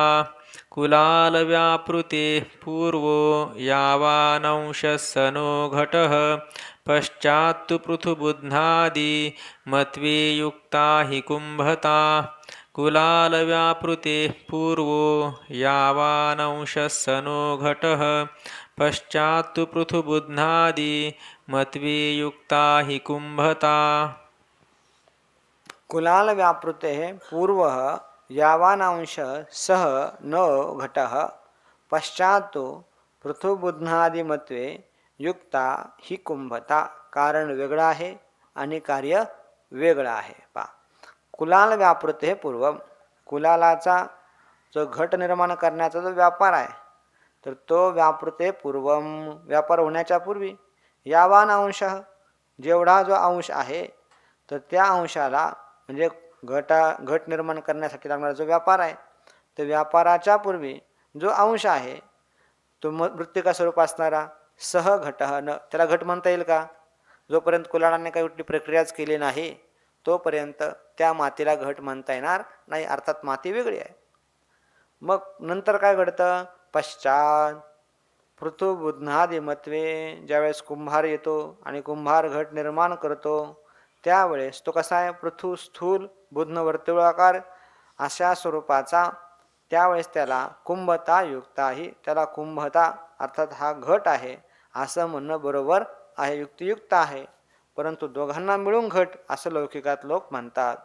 कुलालव्यापृते पूर्वो यावानंशः सनो घटः पश्चात्तु पृथुबुध्नादि मत्वे युक्ता हि कुंभता कुलालव्यापृते पूर्वो यावानंशः सनो घटः पश्चात्तु पृथुबुध्नादि मत्वे युक्ता हि कुंभता. कुलाल व्यापृते पूर्व यावानांश सह न घटः पश्चात्तु पृथुबुध्नादिमत्वे युक्ता ही कुंभता. कारण वेगळं आहे आणि कार्य वेगळं आहे. कुलाल व्यापृते पूर्व, कुलालाचा जो घट निर्माण करण्याचा जो व्यापार आहे, तर तो व्यापृते पूर्वम, व्यापार होण्याच्या पूर्वी, यावान अंश, जेवढा जो अंश आहे तर त्या अंशाला म्हणजे घट निर्माण करण्यासाठी लागणारा जो व्यापार आहे, त्या व्यापाराच्या पूर्वी जो अंश आहे तो मृत्तिका स्वरूप असणारा सह घट न, त्याला घट म्हणता येईल का? जोपर्यंत कुलालाने काही कुठली प्रक्रियाच केली नाही तोपर्यंत त्या मातीला घट म्हणता येणार नाही, अर्थात माती वेगळी आहे. मग नंतर काय घडतं? पश्चात पृथुबुध्नादिमत्वे, ज्यावेळेस कुंभार येतो आणि कुंभार घट निर्माण करतो त्यावेळेस तो कसा आहे? पृथु स्थूल, बुध्न वर्तुळाकार अशा स्वरूपाचा त्यावेळेस त्याला कुंभता युक्ताही, त्याला कुंभता अर्थात हा घट आहे असं म्हणणं बरोबर आहे, युक्तियुक्त आहे. परंतु दोघांना मिळून घट असं लौकिकात लोक म्हणतात.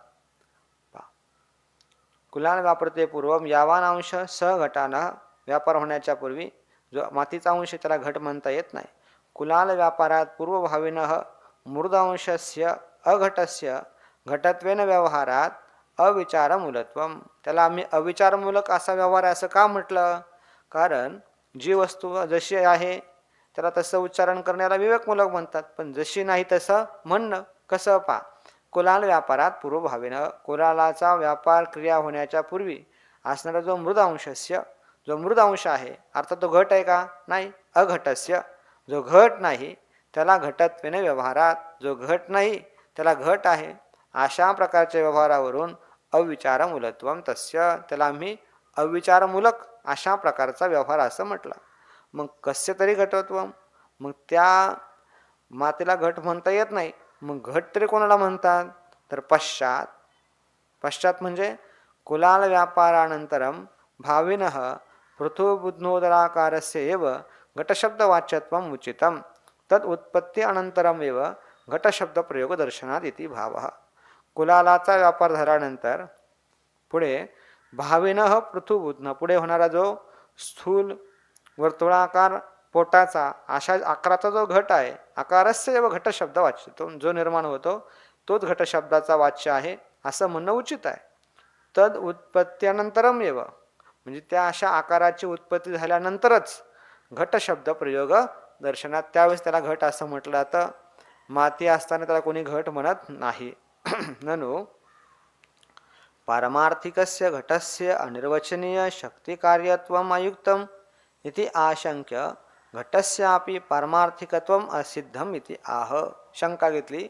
कुलाल वापरते पूर्वम यावान अंश सघटानं, व्यापार होण्याच्या पूर्वी जो मातीचा अंश त्याला घट म्हणता येत नाही. कुलाल व्यापारात पूर्वभाविनः मृदांशस्य अघटस्य घटत्वेन व्यवहारात अविचारमूलत्वम, त्याला आम्ही अविचारमूलक असा व्यवहार असं का म्हटलं? कारण जी वस्तू जशी आहे त्याला तसं उच्चारण करण्याला विवेकमूलक म्हणतात, पण जशी नाही तसं म्हणणं कसं पा. कुलाल व्यापारात पूर्वभावेनं, कुलालाचा व्यापार क्रिया होण्याच्या पूर्वी असणारा जो मृदांशस्य, जो मृदांश आहे अर्थात तो घट आहे का? नाही. अघटस्य, जो घट नाही त्याला घटत्वेने व्यवहारात, जो घट नाही त्याला घट आहे अशा प्रकारच्या व्यवहारावरून अविचारमूलत्वम तस्य, त्याला आम्ही अविचारमूलक अशा प्रकारचा व्यवहार असं म्हटलं. मग कस्य तरी घटत्वम, मग त्या मातेला घट म्हणता येत नाही, मग घट तरी कोणाला म्हणतात? तर पश्चात. पश्चात म्हणजे कुलाल व्यापारानंतरम भाविनः पृथुबुध्नोदराकारस्य एव घटशब्दवाच्यत्वम उचितम तद उत्पत्ती अनंतरमेव घटशब्द प्रयोग दर्शनात इति भावः. कुलालाचा व्यापार झाल्यानंतर पुढे भाविनः पृथुबुध्न, पुढे होणारा जो स्थूल वर्तुळाकार पोटाचा अशा आकाराचा जो घट आहे, आकारस्य एव घटशब्द वाच्य, तो जो निर्माण होतो तोच घटशब्दाचा वाच्य आहे असं म्हणणं उचित आहे. तद उत्पत्त्यानंतरम एव, म्हणजे त्या अशा आकाराची उत्पत्ती झाल्यानंतरच घटशब्द प्रयोग दर्शनात, त्यावेळेस त्याला घट असं म्हटलं जातं. माती असताना त्याला कोणी घट म्हणत नाही. ननु पारमार्थिकस्य घटस्य अनिर्वचनीय शक्तिकार्यत्वम अयुक्तम इति आशंक्य घटस्यापि पारमार्थिकत्वम असिद्धम इति आह. शंका घेतली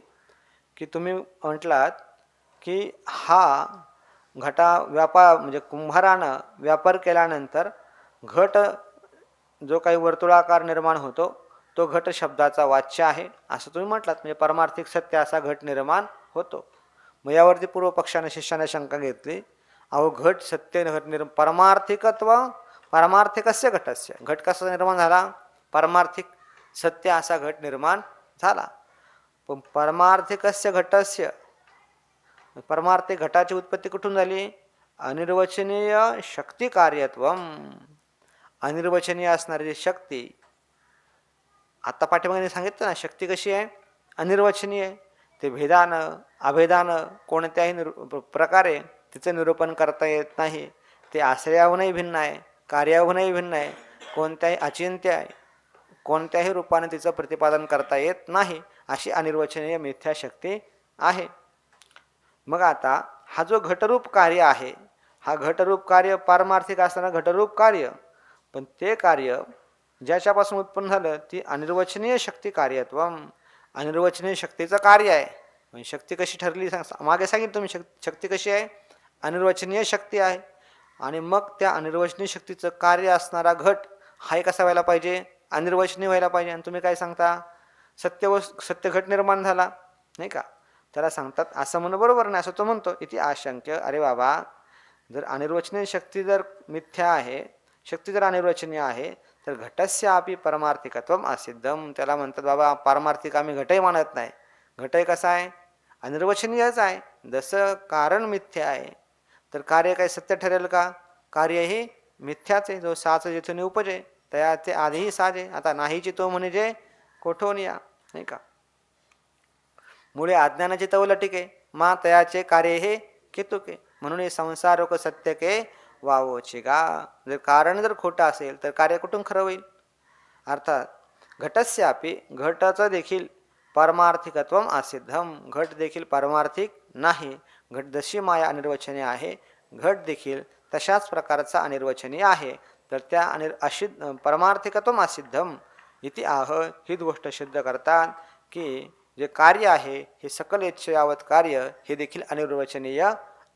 की तुम्ही म्हटलात की हा घटा व्यापार म्हणजे कुंभारानं व्यापार केल्यानंतर घट जो काही वर्तुळाकार निर्माण होतो तो घट शब्दाचा वाच्य आहे असं तुम्ही म्हटलात, म्हणजे पारमार्थिक सत्य असा घट निर्माण होतो. मग यावरती पूर्वपक्षाने शिष्याने शंका घेतली, अहो घट सत्य घट परमार्थिकत्व, पारमार्थिकस्य घटस्य, घट कसा निर्माण झाला? पारमार्थिक सत्य असा घट निर्माण झाला. पण परमार्थिकस्य घटस्य, परमार्थिक घटाची उत्पत्ती कुठून झाली? अनिर्वचनीय शक्ती कार्यत्वम, अनिर्वचनीय असणारी शक्ती. आता पाठीमागे सांगितलं ना शक्ती कशी आहे? अनिर्वचनीय आहे. ते भेदानं अभेदानं कोणत्याही प्रकारे तिचं निरूपण करता येत नाही. ते आश्रयाहूनही भिन्न आहे, कार्याहूनही भिन्न आहे, कोणत्याही अचिंत्य आहे, कोणत्याही रूपाने तिचं प्रतिपादन करता येत नाही, अशी अनिर्वचनीय मिथ्या शक्ती आहे. मग आता हा जो घटरूप कार्य आहे, हा घटरूप कार्य पारमार्थिक असताना घटरूप कार्य, पण ते कार्य ज्याच्यापासून उत्पन्न झालं ती अनिर्वचनीय शक्ती कार्यत्वम, अनिर्वचनीय शक्तीचं कार्य आहे. म्हणजे शक्ती कशी ठरली मागे सांगितलं तुम्ही, शक्ती कशी आहे? अनिर्वचनीय शक्ती आहे. आणि मग त्या अनिर्वचनीय शक्तीचं कार्य असणारा घट हा कसा व्हायला पाहिजे? अनिर्वचनीय व्हायला पाहिजे. आणि तुम्ही काय सांगता? सत्य घट निर्माण झाला नाही का, त्याला सांगतात असं म्हणणं बरोबर नाही असं तो म्हणतो. इथे आशंक्य, अरे बाबा जर अनिर्वचनीय शक्ती जर मिथ्या आहे, शक्ती जर अनिर्वचनीय आहे तर घटस्य आपी परमार्थिकत्वम असिद्धम, त्याला म्हणतात बाबा पारमार्थिक आम्ही घटही मानत नाही. घटही कसा आहे? अनिर्वचनीयच आहे. जसं कारण मिथ्या आहे तर कार्य काय सत्य ठरेल का? कार्य हे मिथ्याच आहे. जो साच जिथून उपजे तयाचे आधीही साजे, आता नाहीची तो म्हणजे कोठून या नाही का. मुळे अज्ञानाची तवलटिके मा तयाचे कार्य हे केतुके, म्हणून हे संसारोक सत्य के वावोचे गा. जर कारण जर खोटं असेल तर कार्य कुठून खरं होईल? अर्थात घटस्यापी, घटाचं देखील पारमार्थिकत्वम असिद्धम, घट देखील पारमार्थिक नाही. घट जशी माया अनिर्वचनीय आहे, घट देखील तशाच प्रकारचा अनिर्वचनीय आहे. तर त्या परमार्थिकत्वम असिद्धम इति आह, हीच गोष्ट सिद्ध करतात की जे कार्य आहे हे सकल इच्छयावत कार्य हे देखील अनिर्वचनीय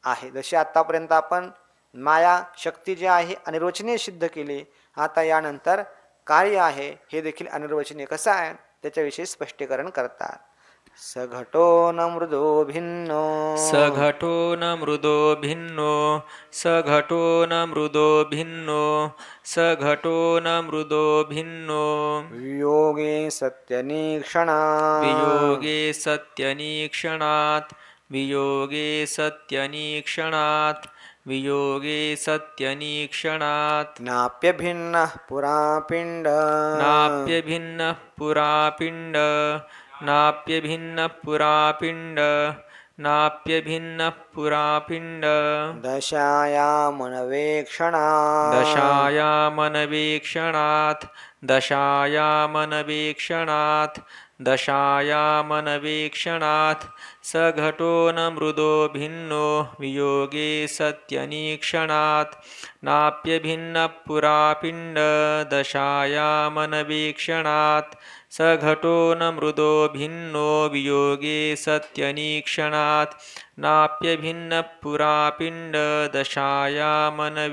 आहे. जशी आत्तापर्यंत आपण माया शक्ती जी आहे अनिर्वचनीय सिद्ध केली, आता यानंतर कार्य आहे हे देखील अनिर्वचनीय कसं आहे त्याच्याविषयी स्पष्टीकरण करतात. सघटो न मृदो भिन्नो सघटो न मृदो भिन्नो सघटो न मृदो भिन्नो सघटो न मृदो भिन्नो वियोगे सत्यनीक्षणा वियोगे सत्यनीक्षणात् वियोगे सत्यनीक्षणात् वियोगे सत्यनीक्षणात् नाप्यभिन्नः पुरा पिण्ड नाप्यभिन्नः पुरा पिण्ड नाप्यभिन्नः पुरा पिण्ड नाप्यभिन्नः पुरा पिण्ड दशायामनवेक्षणा दशायामनवेक्षणात् दशायामनवेक्षणात् दशायामनवेक्षणात् सघटो न मृदो भिन्नो वियोगे सत्यनीक्षणात् नाप्यभिन्नः पुरा पिण्ड दशायामनवेक्षणात् सघटो न मृदो भिन्नो वियोगे सत्यनीक्षणात् नाप्यभिन्नः पुरा पिण्ड दशायामनवेक्षणात्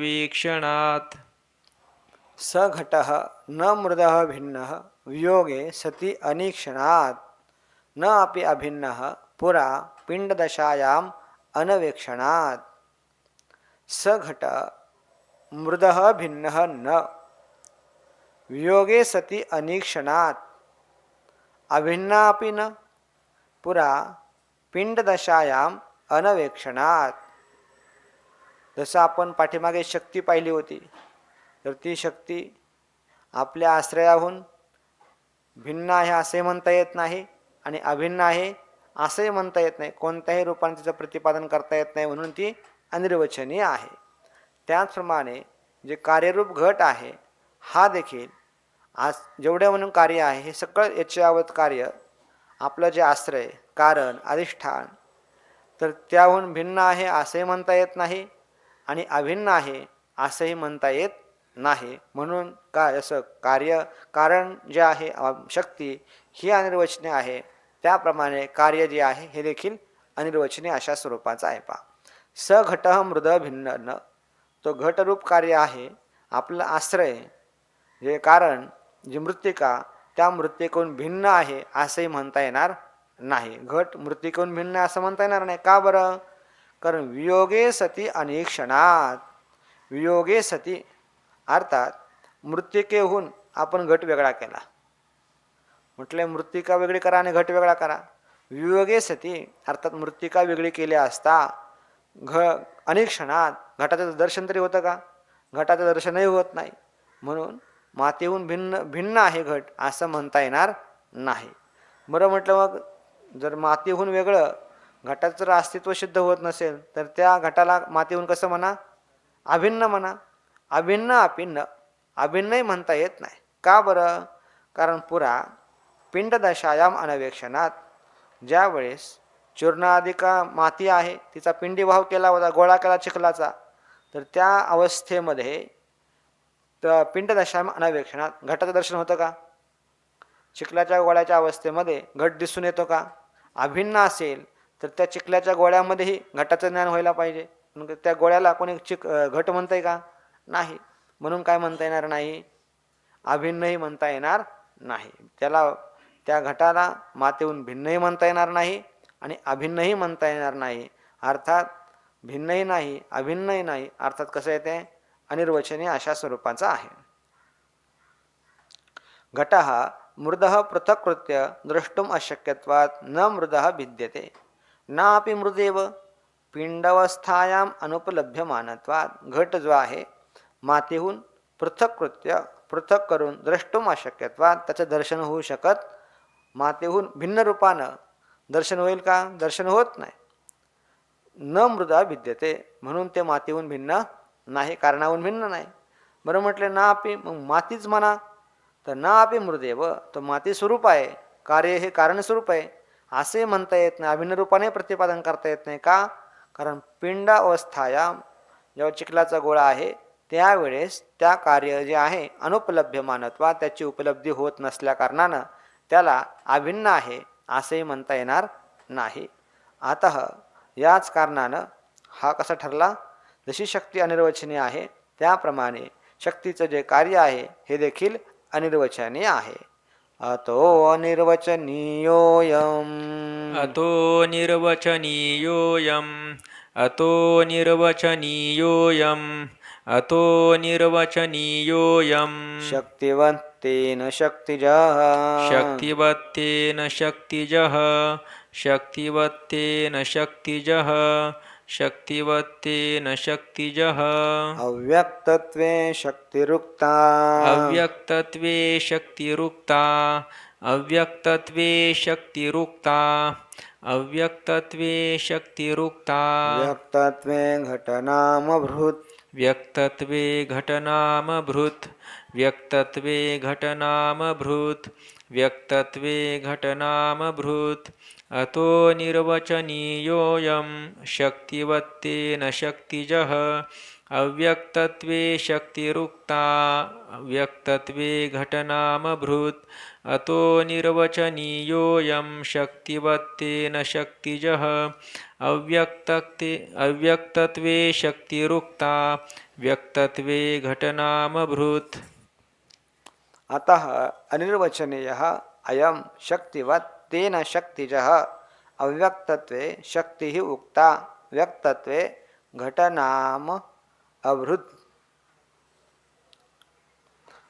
सघटः न मृदः भिन्नः वियोगे सति अनीक्षणात् न अपि अभिन्नः पुरा पिण्डदशायाम् अनवेक्षणात् सघट मृदः भिन्नः न वियोगे सति अनीक्षणात् अभिन्ना अपि न पुरा पिंडदशायाम अनवेक्षणात. जसं आपण पाठीमागे शक्ती पाहिली होती, तर ती शक्ती आपल्या आश्रयाहून भिन्न आहे असे म्हणता येत नाही आणि अभिन्न आहे असेही म्हणता येत नाही. कोणत्याही रूपाने तिचं प्रतिपादन करता येत नाही, म्हणून ती अनिर्वचनीय आहे. त्याचप्रमाणे जे कार्यरूप घट आहे हा देखील आज जेवढे म्हणून कार्य आहे हे सगळं याच्यावत कार्य आपलं जे आश्रय कारण अधिष्ठान तर त्याहून भिन्न आहे असेही म्हणता येत नाही आणि अभिन्न आहे असेही म्हणता येत नाही. म्हणून काय असं कार्य कारण जे आहे शक्ती ही अनिर्वचनीय आहे, त्याप्रमाणे कार्य जे आहे हे देखील अनिर्वचनीय अशा स्वरूपाचं आहे. पा सघट मृद भिन्न न, तो घटरूप कार्य आहे आपलं आश्रय जे कारण जी मृत्तिका त्या मृत्तिकेहून भिन्न आहे असंही म्हणता येणार नाही. घट मृत्तिकेहून भिन्न असं म्हणता येणार नाही. का बरं? कारण वियोगे सती अनेक्षणात, वियोगे सती अर्थात मृत्तिकेहून आपण घट वेगळा केला, म्हटले मृत्तिका वेगळी करा आणि घट वेगळा करा. वियोगे सती अर्थात मृत्तिका वेगळी केली असता अनेक्षणात घटाचं दर्शन तरी होतं का? घटाचं दर्शनही होत नाही. म्हणून मातीहून भिन्न आहे घट असं म्हणता येणार नाही. बरं म्हटलं, मग जर मातीहून वेगळं घटाचं जर अस्तित्व सिद्ध होत नसेल तर त्या घटाला मातीहून कसं म्हणा? अभिन्न म्हणा. अभिन्न अभिन्न अभिन्नही म्हणता येत नाही. का बरं? कारण पुरा पिंडदशायाम अनवेक्षणात ज्या वेळेस चूर्णाधिका माती आहे तिचा पिंडी भाव केला होता, गोळा केला चिखलाचा, तर त्या अवस्थेमध्ये तर पिंडदशायाम अनवेक्षणात घटाचं दर्शन होतं का? चिखलाच्या गोळ्याच्या अवस्थेमध्ये घट दिसून येतो का? अभिन्न असेल तर त्या चिखलाच्या गोळ्यामध्येही घटाचं ज्ञान व्हायला पाहिजे. त्या गोळ्याला कोणी घट म्हणतंय का? नाही. म्हणून काय म्हणता येणार नाही? अभिन्नही म्हणता येणार नाही. त्याला त्या घटाला मातेहून भिन्नही म्हणता येणार नाही आणि अभिन्नही म्हणता येणार नाही. अर्थात भिन्नही नाही अभिन्नही नाही, अर्थात कसं येते? अनिर्वचनीय अशा स्वरूपाचा आहे. घटः मृदः पृथक्कृत्य द्रष्टुम अशक्यत्वात् न मृदः भिद्यते नापि मृदेव पिंडावस्थायाम अनुपलभ्यमानत्वात्. घट जो आहे मातीहून पृथक्कृत्य पृथक करून द्रष्टुम अशक्यत्वात् त्याचं दर्शन होऊ शकत, मातीहून भिन्न रूपानं दर्शन होईल का? दर्शन होत नाही. न मृदा भिद्यते म्हणून ते मातीहून भिन्न नाही, कारणाहून भिन्न नाही. बरं म्हटले ना आपी, मग मातीच म्हणा तर ना आपी मृदेव, तो माती स्वरूप आहे, कार्य हे कारण स्वरूप आहे असे म्हणता येत नाही, अभिन्न रूपाने प्रतिपादन करता येत नाही. का? कारण पिंड अवस्थाया जेव्हा चिखलाचा गोळा आहे त्यावेळेस त्या कार्य जे आहे अनुपलभ्य मानत्वा त्याची उपलब्धी होत नसल्या कारणानं त्याला अभिन्न आहे असेही म्हणता येणार नाही. अतः याच कारणानं हा कसा ठरला? जशी शक्ती अनिर्वचनीय आहे त्याप्रमाणे शक्तीचं जे कार्य आहे हे देखील अनिर्वचनीय आहे. अतो अनिर्वचनीयोऽयम् अतो निर्वचनीयोऽयम् अतो निर्वचनीयोऽयम् अतो निर्वचनीयोऽयम् शक्तिवत्तेन शक्तिजः शक्तिवत्तेन शक्तिजः शक्तिवत्तेन शक्तिजः शक्तिवत्तेन शक्तिजः अव्यक्तत्वे शक्तिरुक्ता अव्यक्तत्वे शक्तिरुक्ता अव्यक्तत्वे शक्तिरुक्ता अव्यक्तत्वे शक्तिरुक्ता व्यक्तत्वे घटनामभृत् व्यक्तत्वे घटनामभृत् व्यक्तत्वे घटनामभृत् व्यक्तत्वे घटनामभृत् अतो निर्वचनीयोऽयं शक्तिवत्तेन शक्तिजः अव्यक्तत्वे शक्तिरुक्ता अव्यक्तत्वे घटनामभृत् अतो निर्वचनीयोऽयं शक्तिवत्तेन शक्तिजः अव्यक्तत्वे शक्तिरुक्ता व्यक्तत्वे घटनामभृत् अतः अनिर्वचनीयः अयं शक्तिवत् तेन शक्तिजः अव्यक्तत्वे शक्तिः उक्ता व्यक्तत्वे घटनाम अभृत्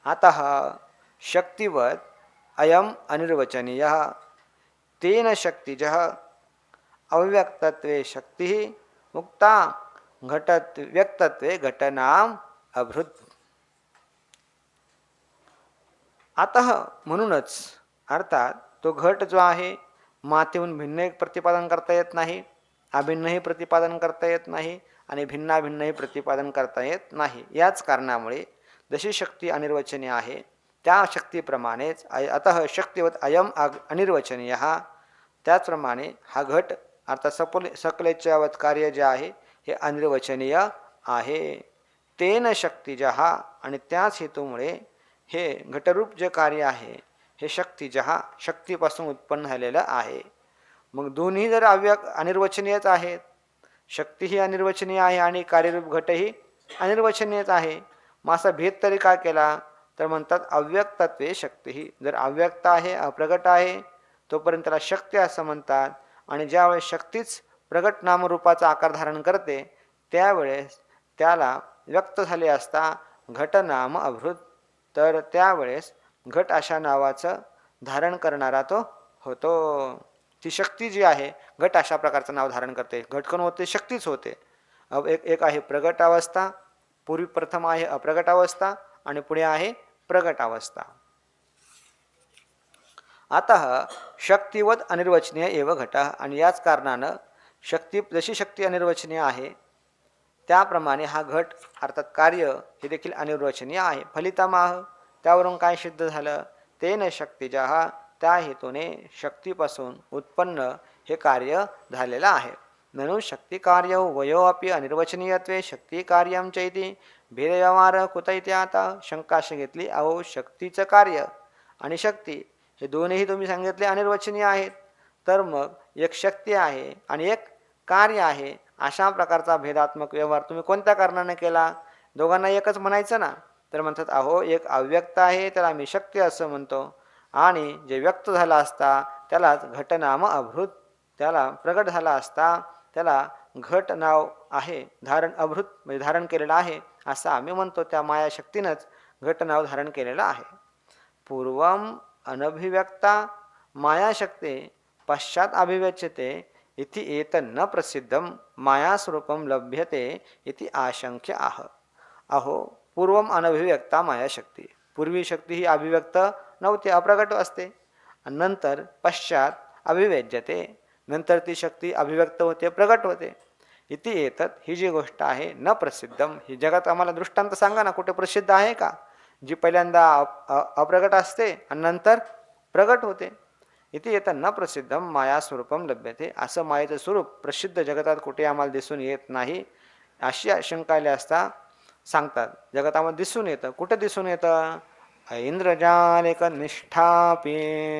अतः शक्तिवत् अयम् अनिर्वचनीयः तेन शक्तिजः अव्यक्तत्वे शक्तिः उक्ता व्यक्तत्वे घटनाम अभृत् अतः म्हणूनच अर्थात तो घट जो आहे मातीहून भिन्न प्रतिपादन करता येत नाही, अभिन्नही प्रतिपादन करता येत नाही आणि भिन्नाभिन्नही प्रतिपादन करता येत नाही. याच कारणामुळे जशी शक्ती अनिर्वचनीय आहे त्या शक्तीप्रमाणेच अतः शक्तिवत अयम अनिर्वचनीय त्याचप्रमाणे हा घट अर्थात सकलेच्यावत कार्य जे आहे हे अनिर्वचनीय आहे. तेन शक्तिजः आणि त्याच हेतूमुळे हे घटरूप जे कार्य आहे हे शक्तिजः शक्तीपासून उत्पन्न झालेलं आहे. मग दोन्ही जर अनिर्वचनीयच आहेत, शक्तीही अनिर्वचनीय आहे आणि कार्यरूप घटही अनिर्वचनीयच आहे. मग असा भेद तरी काय केला तर म्हणतात अव्यक्तत्वे शक्तीही. जर अव्यक्त आहे अप्रगट आहे तोपर्यंत त्याला शक्ती असं म्हणतात आणि ज्यावेळेस शक्तीच प्रगट नामरूपाचा आकार धारण करते त्यावेळेस त्याला व्यक्त झाले असता घट नाम अभृत, तर त्यावेळेस घट अशा नावाचं धारण करणारा तो होतो. ती शक्ती जी आहे घट अशा प्रकारचं नाव धारण करते. घट कोण होते? शक्तीच होते. अब एक आहे प्रगट अवस्था, पूर्वी प्रथम आहे अप्रगट अवस्था आणि पुढे आहे प्रगट अवस्था. अतः शक्तिवत अनिर्वचनीय एव घट. आणि याच कारणानं जशी शक्ती अनिर्वचनीय आहे त्याप्रमाणे हा घट अर्थात कार्य हे देखील अनिर्वचनीय आहे. फलितमाह त्यावरून काय सिद्ध झालं? तेन शक्तिजः त्या हेतूने शक्तीपासून उत्पन्न हे कार्य झालेलं आहे. ननु शक्ती कार्य वयो अपि अनिर्वचनीयत्वे शक्ती कार्यम चैती भेदव्यवहार कुत इति. आता शंका अशी घेतली, अहो शक्तीचं कार्य आणि शक्ती हे दोन्ही तुम्ही सांगितले अनिर्वचनीय आहेत, तर मग एक शक्ती आहे आणि एक कार्य आहे अशा प्रकारचा भेदात्मक व्यवहार तुम्ही कोणत्या कारणाने केला? दोघांना एकच म्हणायचं ना. तर म्हणतात अहो एक अव्यक्त आहे त्याला आम्ही शक्ती असं म्हणतो आणि जे व्यक्त झाला असता त्यालाच घटनाम अभृत, त्याला प्रगट झाला असता त्याला घट नाव आहे धारण अभृत म्हणजे धारण केलेलं आहे असं आम्ही म्हणतो. त्या मायाशक्तीनंच घट नाव धारण केलेलं आहे. पूर्वम अनभिव्यक्ता मायाशक्ती पश्चात अभिव्यच्यते इति एतन्न प्रसिद्धम मायास्वरूपम लभ्यते इति आशंक्य आह. अहो पूर्वम अनभिव्यक्ता मायाशक्ती, पूर्वी शक्ती ही अभिव्यक्त नव्हती, अप्रगट असते. नंतर पश्चात अभिव्यज्यते, नंतर ती शक्ती अभिव्यक्त होते, प्रगट होते. इति एतत ही जी गोष्ट आहे न प्रसिद्धम, ही जगात आम्हाला दृष्टांत सांगा ना, कुठे प्रसिद्ध आहे का? जी पहिल्यांदा अप्रगट असते आणि नंतर प्रगट होते. इथे येतं न प्रसिद्धम माया स्वरूपम लभ्यते, असं मायेचं स्वरूप प्रसिद्ध जगतात कुठे आम्हाला दिसून येत नाही अशी आशंका आली असता सांगतात. जगात आम्हाला दिसून येतं. कुठे दिसून येतं? ऐंद्रजालिक निष्ठापी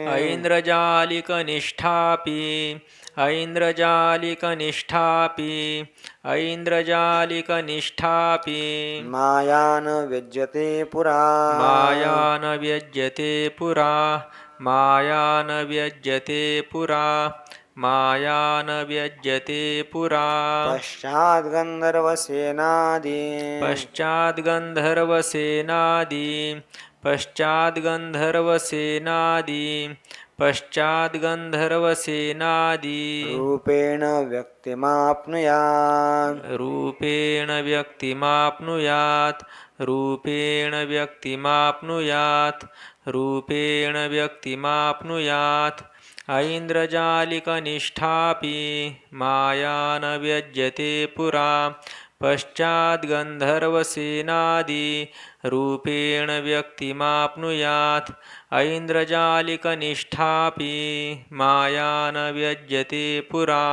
ऐंद्रजालिक निष्ठापी ऐंद्रजालिक निष्ठापी ऐंद्रजालिक निष्ठापी मायान व्यज्यते पुरा मायान व्यज्यते पुरा मायान व्यज्यते पुरा माया न व्यज्यते पुरा पश्चाद्गन्धर्वसेनादि पश्चाद्गन्धर्वसेनादि पश्चाद्गन्धर्वसेनादि पश्चाद्गन्धर्वसेनादि रूपेण व्यक्तिमाप्नुयात् रूपेण व्यक्तिमाप्नुयात् रूपेण व्यक्तिमाप्नुयात् रूपेण व्यक्तिमाप्नुयात् ऐन्द्रजालिकनिष्ठापि माया न व्यज्यते पुरा पश्चाद्गन्धर्वसेनादि रूपेण व्यक्तिमाप्नुयात् ऐन्द्रजालिकनिष्ठापि माया न व्यज्यते पुरा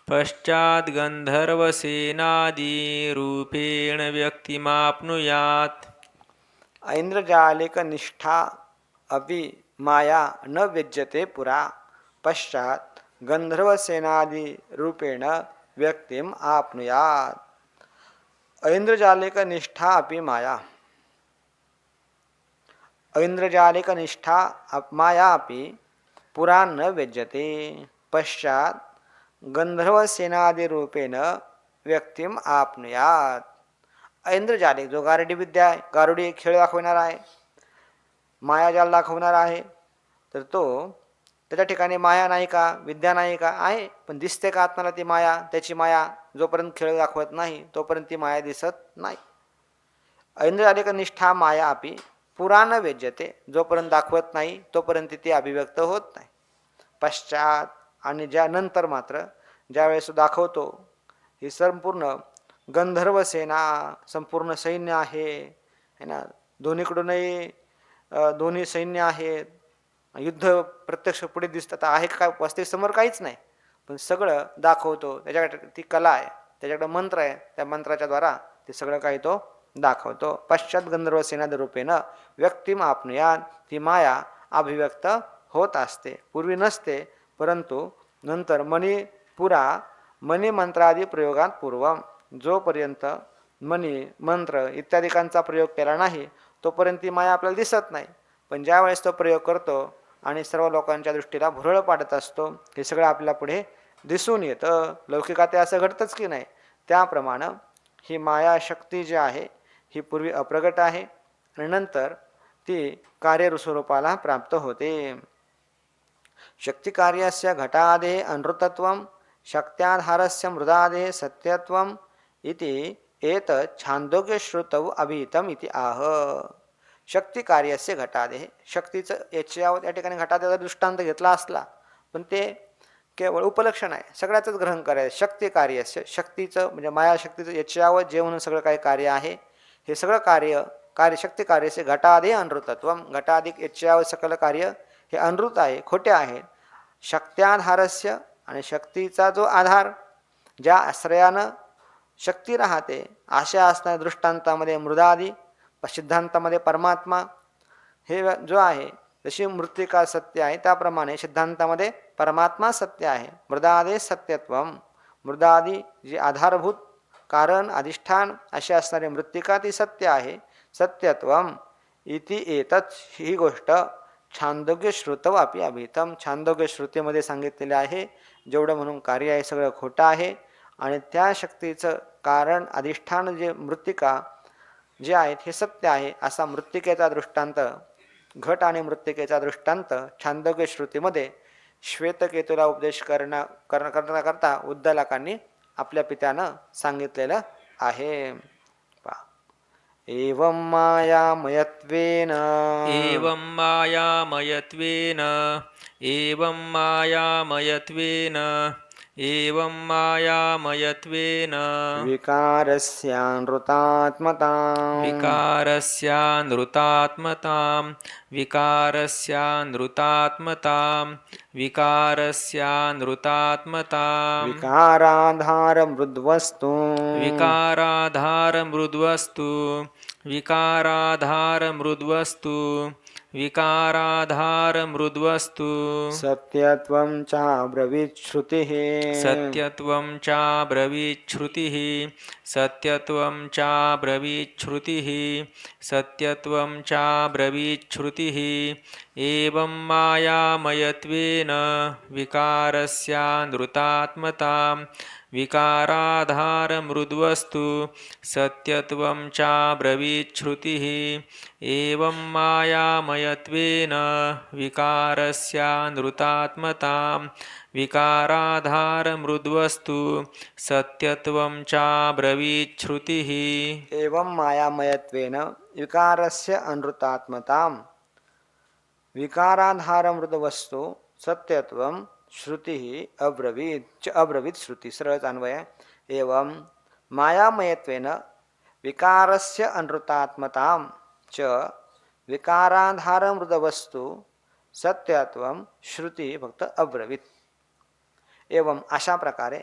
पश्चाद्गन्धर्वसेनादिरूपेण व्यक्तिमाप्नुयात् ऐन्द्रजालिकनिष्ठा अपि माया न व्यज्यते पुरा पश्चात् गंधर्वसेनादिरूपेण व्यक्तिम आप्नुयात् ऐन्द्रजालिकनिष्ठा अपि माया ऐन्द्रजालिकनिष्ठा माया अपि पुरा न व्यज्यते पश्चात् गंधर्वसेनादिरूपेण व्यक्तिम आप्नुयात् ऐन्द्रजालिक जो गारुडी विद्या आहे, गारुडी खेळ दाखवणारा आहे, मायाजाल दाखवणारा आहे, तर तो त्याच्या ठिकाणी माया नाही का, विद्या नाही का, आहे, पण दिसते का आत्म्याला ती माया? त्याची माया जोपर्यंत खेळ दाखवत नाही तोपर्यंत ती माया दिसत नाही. ऐन्द्रजालिक निष्ठा माया अपि पुरा न व्यज्यते, जोपर्यंत दाखवत नाही तोपर्यंत ती अभिव्यक्त होत नाही. पश्चात आणि ज्या नंतर मात्र ज्यावेळेस दाखवतो ही संपूर्ण गंधर्व सेना, संपूर्ण सैन्य आहे ना, दोन्हीकडूनही दोन्ही सैन्य आहेत, युद्ध प्रत्यक्ष पुढे दिसतात, आहे का वास्तविक समोर काहीच नाही, पण सगळं दाखवतो. त्याच्याकडे ती कला आहे, त्याच्याकडे मंत्र आहे, त्या मंत्राच्या द्वारा ते सगळं काही तो दाखवतो. पश्चात गंधर्व सेनाद रूपेण व्यक्तिम आपनुयात, ती माया अभिव्यक्त होत असते, पूर्वी नसते, परंतु नंतर मणिपुरा मणिमंत्रादी प्रयोगात पूर्वम, जोपर्यंत मणी मंत्र इत्यादिकांचा प्रयोग केला नाही तोपर्यंत ती माया आपल्याला दिसत नाही. पण ज्या वेळेस तो प्रयोग करतो आणि सर्व लोकांच्या दृष्टीला भुरळ पाडत असतो, हे सगळं आपल्या पुढे दिसून येतं. लौकिकात असं घडतंच की नाही, त्याप्रमाणे ही माया शक्ती जी आहे ही पूर्वी अप्रगट आहे आणि नंतर ती कार्यस्वरूपाला प्राप्त होते. शक्तिकार्यस्य घटादेः अनृतत्वं शक्त्याधारस्य मृदादेः सत्यत्वम् इति एतत् छांदोग्यश्रुतौ अभिहितम् इति आह. शक्ती कार्यास्य घटादेः, शक्तीचं याच्यावर या ठिकाणी घटादेचा दृष्टांत घेतला असला पण ते केवळ उपलक्षण आहे, सगळ्याचंच ग्रहण करायचं. शक्ती कार्यास्य, शक्तीचं म्हणजे माया शक्तीचं याच्यावर जे म्हणून सगळं काही कार्य आहे, हे सगळं कार्य शक्ती कार्याचे घटादे अनृतत्वम, घटाधिक याच्यावर सकल कार्य हे अनृत आहे, खोटे आहे. शक्त्याधारस्य, आणि शक्तीचा जो आधार, ज्या आश्रयानं शक्ती राहते, अशा असणाऱ्या दृष्टांतामध्ये मृदादी, सिद्धांतामध्ये परमात्मा हे जो आहे, जशी मृत्तिका सत्य आहे त्याप्रमाणे सिद्धांतामध्ये परमात्मा सत्य आहे. मृदादे सत्यत्वम, मृदादी जे आधारभूत कारण अधिष्ठान असे असणारे मृत्तिका ती सत्य आहे. सत्यत्वम इति एतत्, ही गोष्ट छांदोग्य श्रुतव अपि अभिहितम, छांदोग्य श्रुतीमध्ये सांगितलेले आहे. जेवढं म्हणून कार्य आहे सगळं खोटं आहे आणि त्या शक्तीचं कारण अधिष्ठान जे मृत्तिका जे आहेत हे सत्य आहे. असा मृत्तिकेचा दृष्टांत, घट आणि मृत्तिकेचा दृष्टांत छांदोग्य श्रुतीमध्ये श्वेतकेतूला उपदेश करण्याकरता उद्दालकांनी आपल्या पित्यानं सांगितलेलं आहे. एवं मायामयत्वेन एवं मायामयत्वेन एवं मायामयत्वेन एवं मायामयत्वेन विकारस्यानृतात्मतां विकारस्यानृतात्मतां विकारस्यानृतात्मतां विकारस्यानृतात्मतां विकाराधारमृद्वस्तु विकाराधारमृद्वस्तु विकाराधारमृद्वस्तु विकाराधारमृद्वस्तु सत्यत्वं चाब्रवीत् श्रुतिः सत्यत्वं चाब्रवीत् श्रुतिः सत्यत्वं चाब्रवीत् श्रुतिः सत्यत्वं चाब्रवीत् श्रुतिः एवं मायामयत्वेन विकारस्यानृतात्मतां विकाराधारमृद्वस्तु सत्यत्वं चाब्रवीच्छ्रुतिः एवं मायामयत्वेन विकारस्यानृतात्मतां विकाराधारमृद्वस्तु सत्यत्वं चाब्रवीच्छ्रुतिः एवं मायामयत्वेन विकारस्य अनृतात्मतां विकाराधारमृतवस्तु सत्यत्वं श्रुती अब्रवीत श्रुती सरळ अन्वय एवं मायामयत्वेन विकारस्य अनृतात्मतां च विकाराधारमृतवस्तु सत्यत्वं श्रुती फक्त अब्रवीत. एवं अशा प्रकारे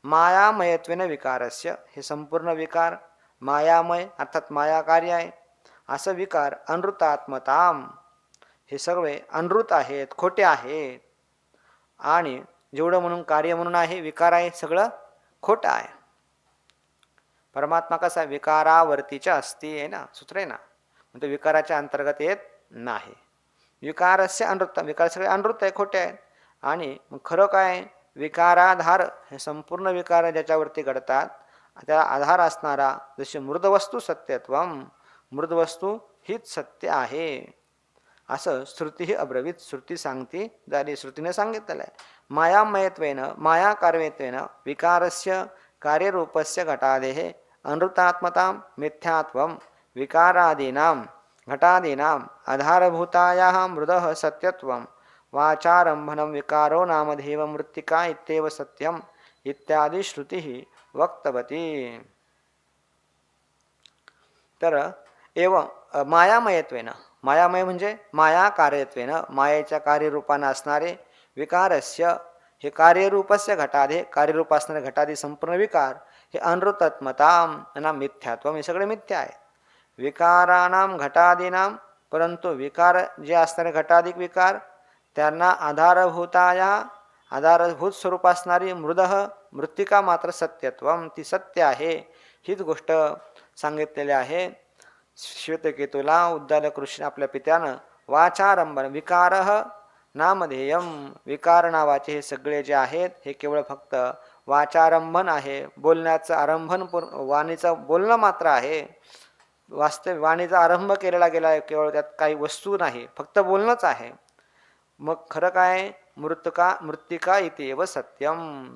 मायामयत्वेन विकारस्य हे संपूर्ण विकार मायामय अर्थात माया कार्य आहे असं विकार अनृतात्मताम हे सगळे अनृत आहेत खोटे आहेत आणि जेवढं म्हणून कार्य म्हणून आहे विकार आहे सगळं खोटं आहे. परमात्मा कसा विकारावर्तीच्या असती आहे ना सूत्र आहे ना म्हणजे विकाराच्या अंतर्गत येत नाही. विकारस्य अनृत विकार सगळे अनृत आहे खोटे आहेत आणि मग खरं काय विकाराधार हे संपूर्ण विकार ज्याच्यावरती घडतात त्याला आधार असणारा जशी मृदवस्तू सत्यत्वम मृदवस्तू हीच सत्य आहे असं श्रुती अब्रवीत श्रुती सांगती झाली. श्रुतीने सांगितलेलं आहे मायामयत्वेन मायाकार्यत्वेन विकारस्य कार्यरूपस्य घटादेः अनृतात्मतां मिथ्यात्वं विकारादीनां घटादीनां आधारभूतायाः मृदः सत्यत्वं वाचारंभनं विकारो नामधेव मृत्तिका इत्येव सत्यम इत्यादी श्रुती वक्तवती. तर एवं मायामयत्वेन मायामय म्हणजे माया कार्यत्वेन मायेच्या कार्यरूपानं असणारे विकारस्य हे कार्यरूपस्य घटादे कार्यरूप असणारे घटादी संपूर्ण विकार हे अनृतात्मताम ना मिथ्यात्व हे सगळे मिथ्या आहे. विकाराणाम घटादीनाम परंतु विकार जे असणारे घटाधिक विकार त्यांना आधारभूताया आधारभूत स्वरूप असणारी मृदः मृत्तिका मात्र सत्यत्वम ती सत्य आहे हीच गोष्ट सांगितलेली आहे. श्वेतकेतूला उद्दालक कृष्ण आपल्या पित्यानं वाचारंभन विकारः नामधेयम विकार नावाचे हे सगळे जे आहेत हे केवळ फक्त वाचारंभन आहे बोलण्याचं आरंभन वाणीचं बोलणं मात्र आहे. वास्तव वाणीचा आरंभ केलेला गेला आहे केवळ त्यात काही वस्तू नाही फक्त बोलणंच आहे. मग खरं काय मृत्तिका इत्येव सत्यम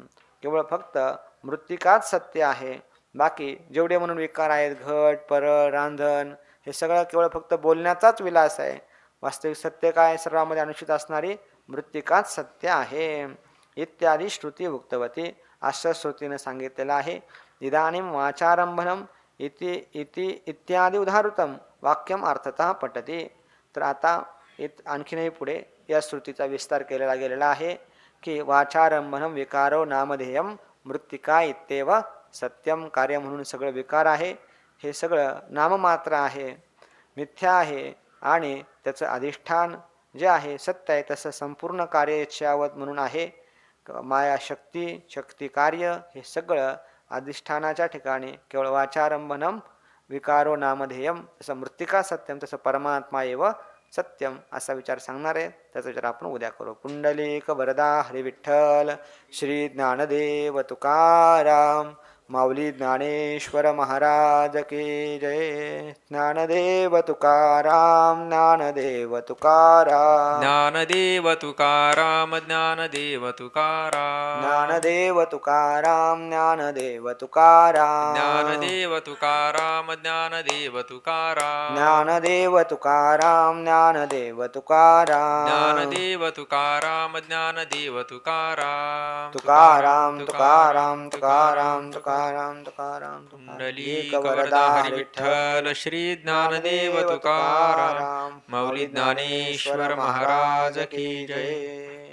केवळ फक्त मृत्तिकाच सत्य आहे. बाकी जेवढे म्हणून विकार आहेत घट परळ रांधण हे सगळं केवळ फक्त बोलण्याचाच विलास आहे. वास्तविक सत्य काय सर्वांमध्ये अनुचित असणारी मृत्तिकाच सत्य आहे इत्यादी श्रुती उक्तवती अशा श्रुतीने सांगितलेलं आहे. इदानीं वाचारंभनम इति इति इत्यादी उदाहृतम वाक्यम अर्थतः पठती. तर आता आणखीनही पुढे या श्रुतीचा विस्तार केलेला गेलेला आहे की वाचारंभनम विकारो नामधेयम मृत्तिका इत्येव सत्यम कार्य म्हणून सगळं विकार आहे हे सगळं नाममात्र आहे मिथ्या आहे आणि त्याचं अधिष्ठान जे आहे सत्य आहे तसं संपूर्ण कार्य इच्छावत म्हणून आहे. माया शक्ती कार्य हे सगळं अधिष्ठानाच्या ठिकाणी केवळ वाचारंभनम विकारो नामधेयम तसं मृत्तिका सत्यम तसं परमात्मा एव सत्यम असा विचार सांगणार आहे. त्याचा विचार आपण उद्या करू. पुंडलिक वरदा हरी विठ्ठल श्री ज्ञानदेव तुकाराम माऊली ज्ञानेश्वर महाराज की जय. ज्ञानदेव तुकाराम ज्ञानदेव तुकाराम ज्ञानदेव तुकाराम ज्ञानदेव तुकाराम ज्ञानदेव तुकाराम ज्ञानदेव तुकाराम ज्ञानदेव तुकाराम ज्ञानदेव तुकाराम ज्ञानदेव तुकाराम ज्ञानदेव तुकाराम ज्ञानदेव तुकाराम ज्ञानदेव तुकाराम तुकाराम तुकाराम तुकाराम तुकाराम तुकाराम पुंडलिक वरदा हरी विठ्ठल श्री ज्ञानदेव तुकाराम माऊली ज्ञानेश्वर महाराज की जय.